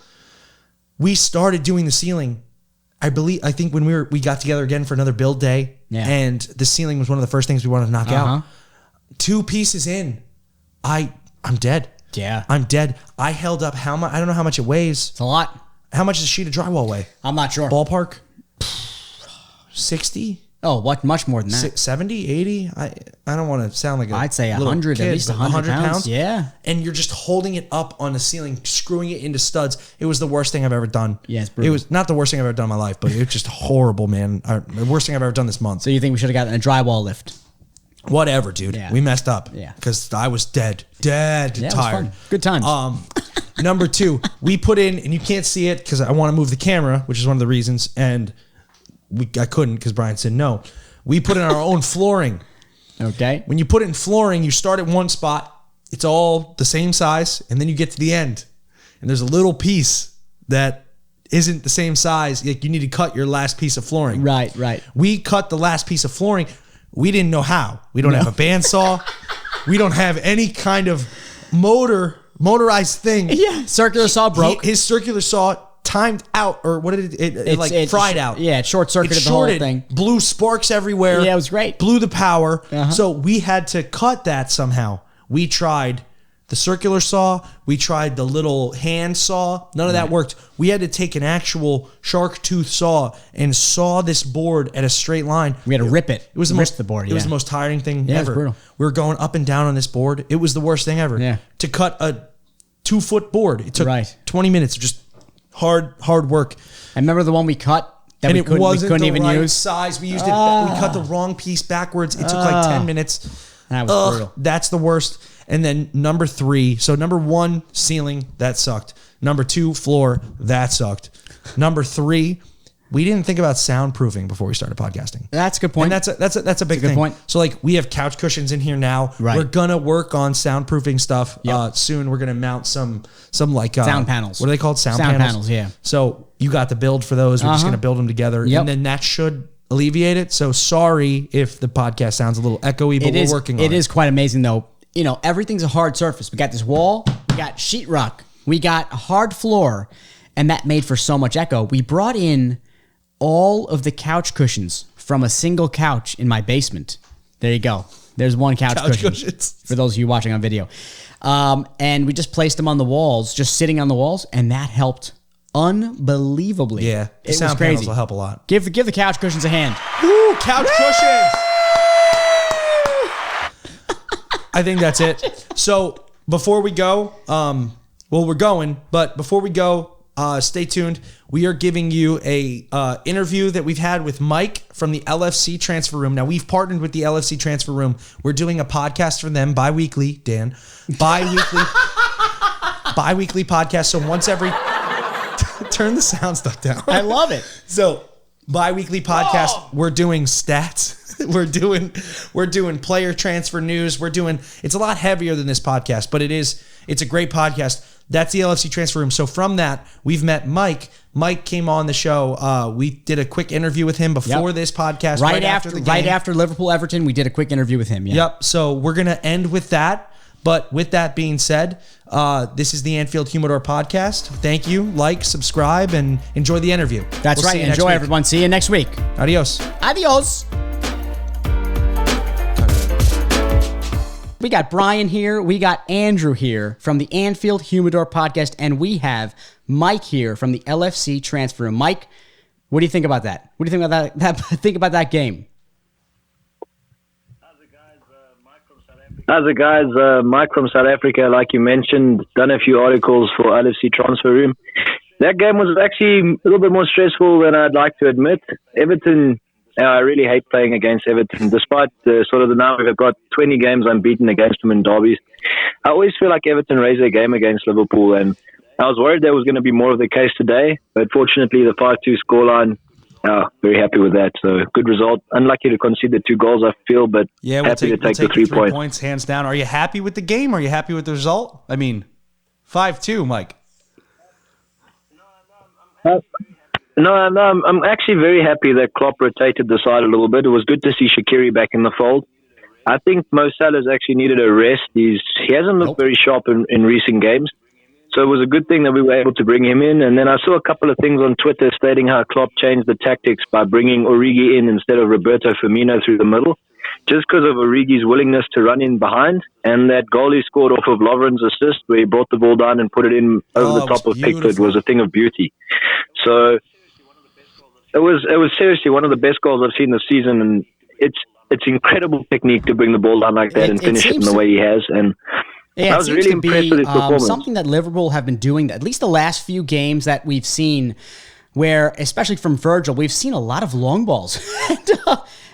We started doing the ceiling. I think when we got together again for another build day. Yeah. And the ceiling was one of the first things we wanted to knock out. 2 pieces in. I'm dead. Yeah. I'm dead. I held up how much? I don't know how much it weighs. It's a lot. How much does a sheet of drywall weigh? I'm not sure. Ballpark? 60? Oh, what? Much more than that. 70? 80? I don't want to sound like a I'd say little 100, kid, at least but 100 pounds. Yeah. And you're just holding it up on the ceiling, screwing it into studs. It was the worst thing I've ever done. Yeah, it's It brutal. was not the worst thing I've ever done in my life, but it was just horrible, man. The worst thing I've ever done this month. So you think we should have gotten a drywall lift? Whatever, dude. Yeah. We messed up. Yeah. Because I was dead. Tired. It was fun. Good times. Number 2, we put in, and you can't see it because I want to move the camera, which is one of the reasons, and I couldn't because Brian said no. We put in our own flooring. Okay. When you put in flooring, you start at one spot. It's all the same size, and then you get to the end, and there's a little piece that isn't the same size. Like you need to cut your last piece of flooring. Right. We cut the last piece of flooring. We didn't know how. We don't have a bandsaw. We don't have any kind of motorized thing. Yeah, circular saw broke. His circular saw timed out, or what did it fried out. Yeah, it short-circuited the whole thing. Blew sparks everywhere. Yeah, it was great. Blew the power. So we had to cut that somehow. We tried the circular saw. We tried the little hand saw. None of that worked. We had to take an actual shark tooth saw and saw this board at a straight line. We had to rip it. It was the board. It was the most tiring thing Yeah, it ever. was brutal. We were going up and down on this board. It was the worst thing ever. Yeah. To cut a 2-foot board, it took Right. 20 minutes of just hard work. I remember the one we cut that And we it couldn't wasn't even the right use. size. We used it. We cut the wrong piece backwards. It took like 10 minutes. That was brutal. That's the worst. And then number 3. So number 1, ceiling. That sucked. Number 2, floor. That sucked. Number 3, we didn't think about soundproofing before we started podcasting. That's a good point. And that's a big thing. point. So like we have couch cushions in here now. Right. We're gonna work on soundproofing stuff Yep. soon. We're gonna mount some like Sound panels. What are they called? Sound panels. Yeah. So you got the build for those. We're just gonna build them together, Yep. and then that should alleviate it. So sorry if the podcast sounds a little echoey, but we're working on it. It is quite amazing though. You know, everything's a hard surface. We got this wall, we got sheetrock, we got a hard floor, and that made for so much echo. We brought in all of the couch cushions from a single couch in my basement. There you go. There's one couch cushion cushions. for those of you watching on video. And we just placed them on the walls, just sitting on the walls, and that helped unbelievably. Yeah, the it sound was crazy. panels will help a lot. Give the couch cushions a hand. Woo, couch cushions. I think that's it. So before we go, we're going, but before we go, stay tuned. We are giving you a interview that we've had with Mike from the LFC Transfer Room. Now we've partnered with the LFC Transfer Room. We're doing a podcast for them bi-weekly, Dan. Bi-weekly podcast. So once every turn the sound stuff down. I love it. So bi-weekly podcast, we're doing stats. We're doing player transfer news. It's a lot heavier than this podcast, but it's a great podcast. That's the LFC Transfer Room. So from that, we've met Mike. Mike came on the show. We did a quick interview with him before this podcast. Right after the game. Right after Liverpool Everton, we did a quick interview with him. Yeah. Yep. So we're gonna end with that. But with that being said, this is the Anfield Humidor podcast. Thank you. Like, subscribe, and enjoy the interview. That's right. Enjoy, everyone. See you next week. Adios. Adios. We got Brian here. We got Andrew here from the Anfield Humidor podcast, and we have Mike here from the LFC Transfer Room. Mike, what do you think about that? What do you think about think about that game? How's it, guys? Mike from South Africa, like you mentioned, done a few articles for LFC Transfer Room. That game was actually a little bit more stressful than I'd like to admit. Everton, I really hate playing against Everton, despite now we've got 20 games unbeaten against them in derbies. I always feel like Everton raised their game against Liverpool, and I was worried there was going to be more of the case today, but fortunately the 5-2 scoreline, very happy with that. So good result. Unlucky to concede the 2 goals, I feel, but happy to take the 3 points. Hands down. Are you happy with the game? Are you happy with the result? I mean, 5-2, Mike. No, I'm actually very happy that Klopp rotated the side a little bit. It was good to see Shaqiri back in the fold. I think Mo Salah's actually needed a rest. He hasn't looked very sharp in recent games. So it was a good thing that we were able to bring him in. And then I saw a couple of things on Twitter stating how Klopp changed the tactics by bringing Origi in instead of Roberto Firmino through the middle, just because of Origi's willingness to run in behind. And that goal he scored off of Lovren's assist, where he brought the ball down and put it in over the top of Pickford, was a thing of beauty. So it was seriously one of the best goals I've seen this season, and it's incredible technique to bring the ball down like that and finish it in the way he has. And I was really impressed with his performance. Something that Liverpool have been doing, at least the last few games that we've seen, where, especially from Virgil, we've seen a lot of long balls.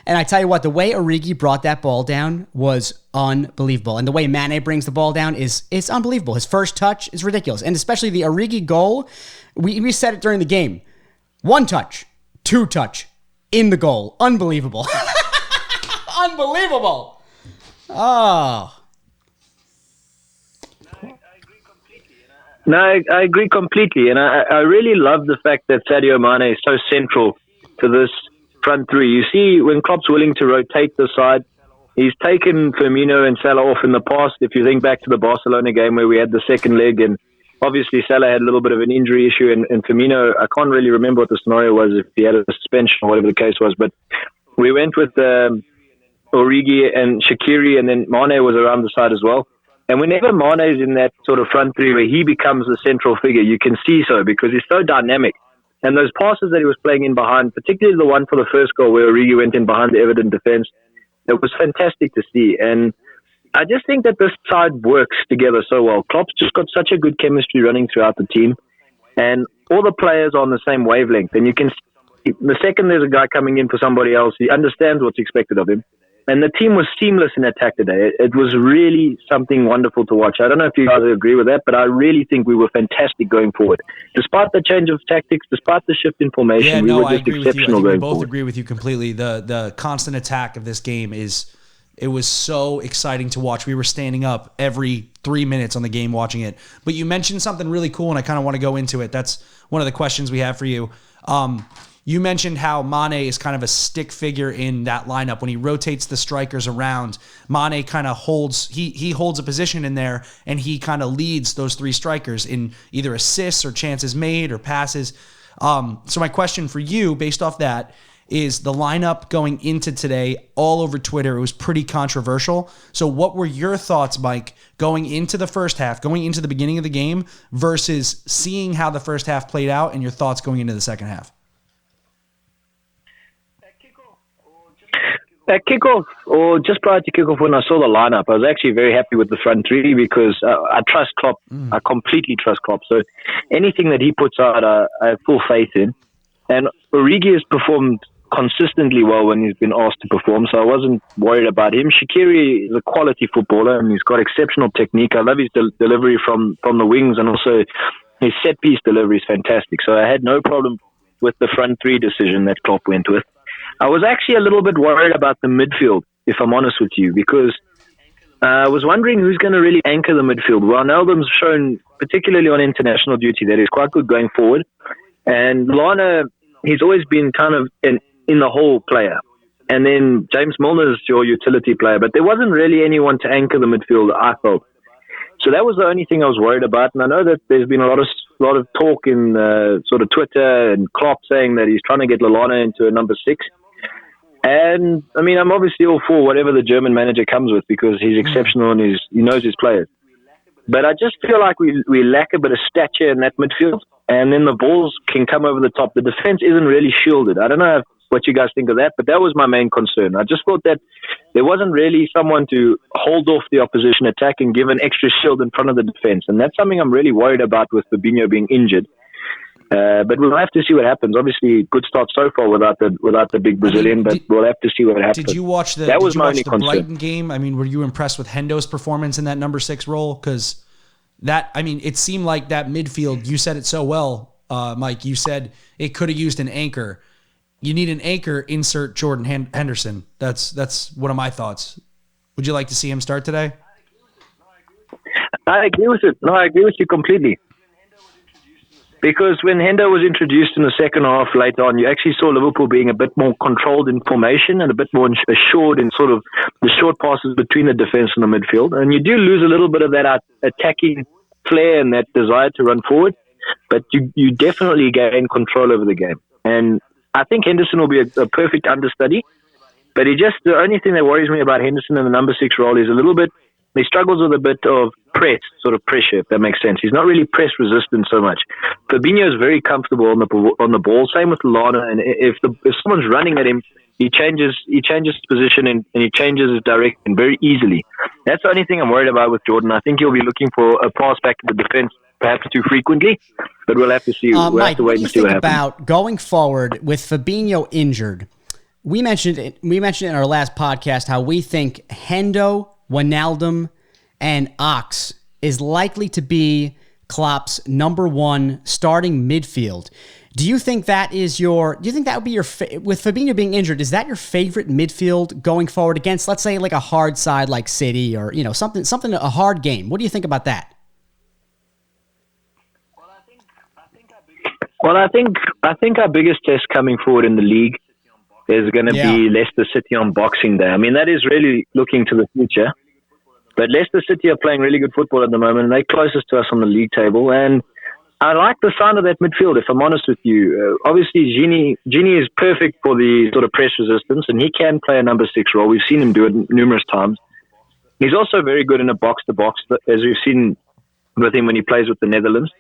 And I tell you what, the way Origi brought that ball down was unbelievable. And the way Mane brings the ball down is unbelievable. His first touch is ridiculous. And especially the Origi goal, we said it during the game. 1 touch, 2 touch, in the goal. Unbelievable. Unbelievable. Oh. No, I agree completely. And I really love the fact that Sadio Mane is so central to this front three. You see, when Klopp's willing to rotate the side, he's taken Firmino and Salah off in the past. If you think back to the Barcelona game where we had the second leg, and obviously Salah had a little bit of an injury issue, and Firmino, I can't really remember what the scenario was, if he had a suspension or whatever the case was, but we went with Origi and Shaqiri, and then Mane was around the side as well. And whenever Mane is in that sort of front three where he becomes the central figure, you can see so, because he's so dynamic. And those passes that he was playing in behind, particularly the one for the first goal where Origi went in behind the Everton defence, it was fantastic to see. And I just think that this side works together so well. Klopp's just got such a good chemistry running throughout the team, and all the players are on the same wavelength. And you can see, the second there's a guy coming in for somebody else, he understands what's expected of him. And the team was seamless in attack today. It was really something wonderful to watch. I don't know if you guys agree with that, but I really think we were fantastic going forward. Despite the change of tactics, despite the shift in formation, we were just exceptional going forward. We both agree with you completely. The constant attack of this game it was so exciting to watch. We were standing up every 3 minutes on the game watching it. But you mentioned something really cool, and I kind of want to go into it. That's one of the questions we have for you. You mentioned how Mane is kind of a stick figure in that lineup. When he rotates the strikers around, Mane kind of holds a position in there, and he kind of leads those three strikers in either assists or chances made or passes. So my question for you, based off that, is the lineup going into today all over Twitter. It was pretty controversial. So what were your thoughts, Mike, going into the first half, going into the beginning of the game versus seeing how the first half played out, and your thoughts going into the second half? At kickoff, or just prior to kickoff, when I saw the lineup, I was actually very happy with the front three because I trust Klopp. I completely trust Klopp. So anything that he puts out, I have full faith in. And Origi has performed consistently well when he's been asked to perform, so I wasn't worried about him. Shaqiri is a quality footballer, and he's got exceptional technique. I love his delivery from the wings, and also his set-piece delivery is fantastic. So I had no problem with the front three decision that Klopp went with. I was actually a little bit worried about the midfield, if I'm honest with you, because I was wondering who's going to really anchor the midfield. Well, Wijnaldum's shown, particularly on international duty, that he's quite good going forward. And Lana, he's always been kind of an in-the-hole player. And then James Milner's your utility player. But there wasn't really anyone to anchor the midfield, I felt. So that was the only thing I was worried about. And I know that there's been a lot of talk in sort of Twitter and Klopp saying that he's trying to get Lallana into a number 6. And, I mean, I'm obviously all for whatever the German manager comes with because he's exceptional and he knows his players. But I just feel like we lack a bit of stature in that midfield, and then the balls can come over the top. The defense isn't really shielded. I don't know what you guys think of that, but that was my main concern. I just thought that there wasn't really someone to hold off the opposition attack and give an extra shield in front of the defense, and that's something I'm really worried about with Fabinho being injured. But we'll have to see what happens. Obviously, good start so far without the big Brazilian, but we'll have to see what happens. Did you watch the Brighton game? I mean, were you impressed with Hendo's performance in that number 6 role? Because it seemed like that midfield, you said it so well, Mike, you said it could have used an anchor. You need an anchor, insert Jordan Henderson. That's one of my thoughts. Would you like to see him start today? I agree with it. No, I agree with you completely. Because when Hendo was introduced in the second half later on, you actually saw Liverpool being a bit more controlled in formation and a bit more assured in sort of the short passes between the defence and the midfield. And you do lose a little bit of that attacking flair and that desire to run forward, but you definitely gain control over the game. And I think Henderson will be a perfect understudy, but the only thing that worries me about Henderson in the number 6 role is he struggles with a bit of pressure, if that makes sense. He's not really press resistant so much. Fabinho is very comfortable on the ball. Same with Lallana. And if someone's running at him, he changes his position and he changes his direction very easily. That's the only thing I'm worried about with Jordan. I think he'll be looking for a pass back to the defense perhaps too frequently, but we'll have to see. We'll Mike, have to wait and see what happens. About going forward with Fabinho injured? We mentioned in our last podcast how we think Hendo, Wijnaldum, and Ox is likely to be Klopp's number 1 starting midfield. Do you think that would be your with Fabinho being injured? Is that your favorite midfield going forward against, let's say, like a hard side like City or something a hard game? What do you think about that? Well, I think our biggest test coming forward in the league there's going to be Leicester City on Boxing Day. I mean, that is really looking to the future. But Leicester City are playing really good football at the moment, and they're closest to us on the league table. And I like the sound of that midfield, if I'm honest with you. Obviously, Gini is perfect for the sort of press resistance, and he can play a number 6 role. We've seen him do it numerous times. He's also very good in a box-to-box, as we've seen with him when he plays with the Netherlands.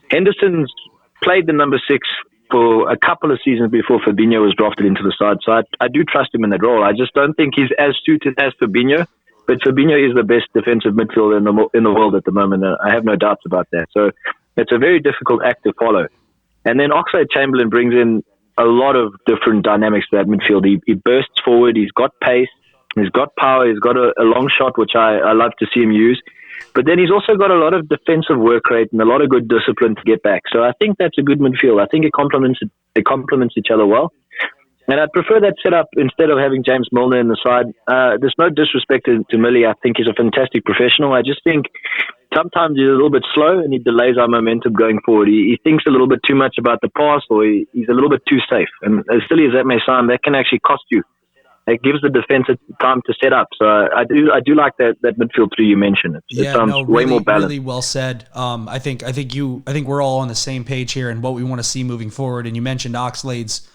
Henderson's played the number 6 for a couple of seasons before Fabinho was drafted into the side. So I do trust him in that role. I just don't think he's as suited as Fabinho. But Fabinho is the best defensive midfielder in the world at the moment. I have no doubts about that. So it's a very difficult act to follow. And then Oxlade-Chamberlain brings in a lot of different dynamics to that midfield. He bursts forward. He's got pace. He's got power. He's got a long shot, which I love to see him use. But then he's also got a lot of defensive work rate and a lot of good discipline to get back. So I think that's a good midfield. I think it complements each other well. And I'd prefer that setup instead of having James Milner in the side. There's no disrespect to Millie. I think he's a fantastic professional. I just think sometimes he's a little bit slow and he delays our momentum going forward. He thinks a little bit too much about the pass, or he's a little bit too safe. And as silly as that may sound, that can actually cost you. It gives the defense time to set up. So I do like that midfield three you mentioned. It sounds way more balanced. Really well said. I think we're all on the same page here and what we want to see moving forward. And you mentioned Oxlade's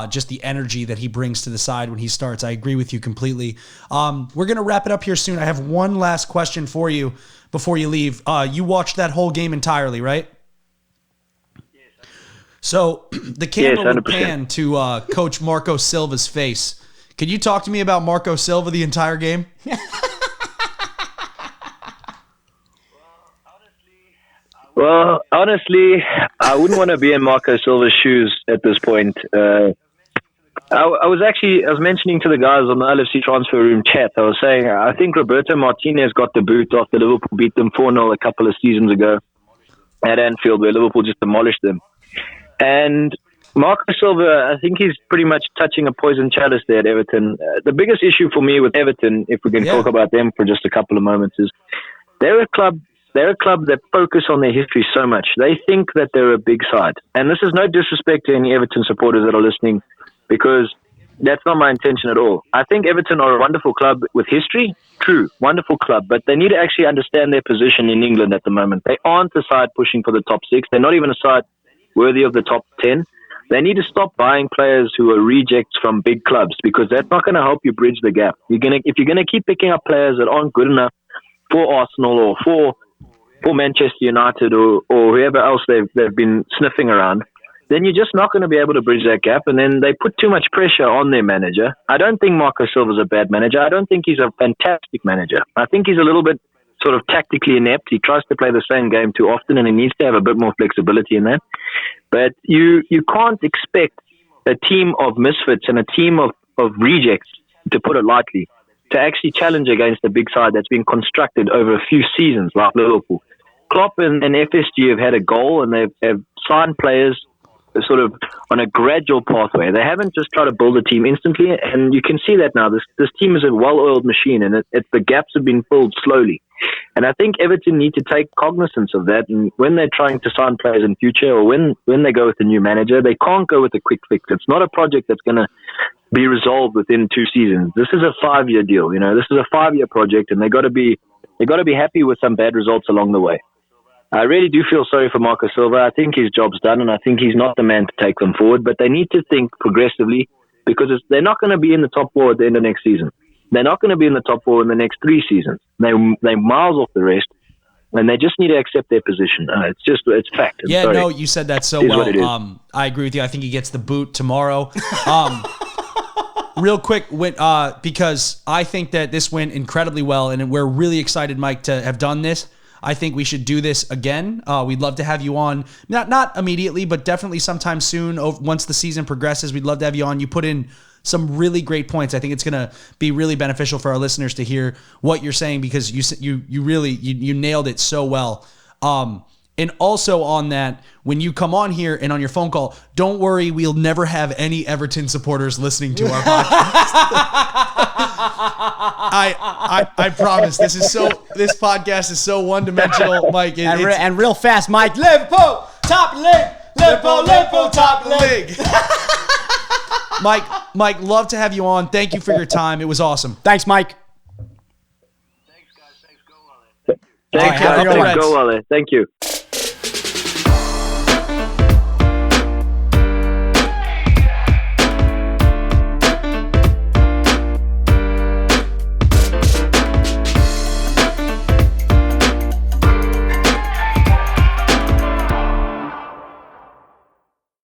just the energy that he brings to the side when he starts. I agree with you completely. We're going to wrap it up here soon. I have one last question for you before you leave. You watched that whole game entirely, right? So the camera would pan to Coach Marco Silva's face. Could you talk to me about Marco Silva the entire game? Well, honestly, I wouldn't want to be in Marco Silva's shoes at this point. I was mentioning to the guys on the LFC transfer room chat, I was saying, I think Roberto Martinez got the boot after Liverpool beat them 4-0 a couple of seasons ago at Anfield, where Liverpool just demolished them. And Marco Silva, I think he's pretty much touching a poison chalice there at Everton. The biggest issue for me with Everton, if we can talk about them for just a couple of moments, is they're a club that focus on their history so much. They think that they're a big side. And this is no disrespect to any Everton supporters that are listening, because that's not my intention at all. I think Everton are a wonderful club with history. True, wonderful club. But they need to actually understand their position in England at the moment. They aren't a side pushing for the top 6. They're not even a side worthy of the top 10. They need to stop buying players who are rejects from big clubs, because that's not going to help you bridge the gap. If you're going to keep picking up players that aren't good enough for Arsenal or for Manchester United or whoever else they've been sniffing around, then you're just not going to be able to bridge that gap. And then they put too much pressure on their manager. I don't think Marco Silva's a bad manager. I don't think he's a fantastic manager. I think he's a little bit sort of tactically inept. He tries to play the same game too often, and he needs to have a bit more flexibility in that. But you can't expect a team of misfits and a team of rejects, to put it lightly, to actually challenge against a big side that's been constructed over a few seasons like Liverpool. Klopp and FSG have had a goal, and they've signed players sort of on a gradual pathway. They haven't just tried to build a team instantly, and you can see that now. This team is a well-oiled machine, and the gaps have been filled slowly. And I think Everton need to take cognizance of that. And when they're trying to sign players in future, or when they go with a new manager, they can't go with a quick fix. It's not a project that's going to be resolved within 2 seasons. This is a 5-year deal. This is a 5-year project, and they got to be happy with some bad results along the way. I really do feel sorry for Marco Silva. I think his job's done, and I think he's not the man to take them forward. But they need to think progressively, because they're not going to be in the top 4 at the end of next season. They're not going to be in the top 4 in the next 3 seasons. They're miles off the rest, and they just need to accept their position. It's fact. No, you said that so well. I agree with you. I think he gets the boot tomorrow. Real quick, because I think that this went incredibly well, and we're really excited, Mike, to have done this. I think we should do this again. We'd love to have you on, not immediately, but definitely sometime soon. Once the season progresses, we'd love to have you on. You put in some really great points. I think it's going to be really beneficial for our listeners to hear what you're saying, because you really nailed it so well. And also on that, when you come on here and on your phone call, don't worry, we'll never have any Everton supporters listening to our podcast. I promise. This podcast is so one-dimensional, Mike. And real fast, Mike. Liverpool, top league. Liverpool, top league. Mike, love to have you on. Thank you for your time. It was awesome. Thanks, Mike. Thanks, guys. Go well. Thank you.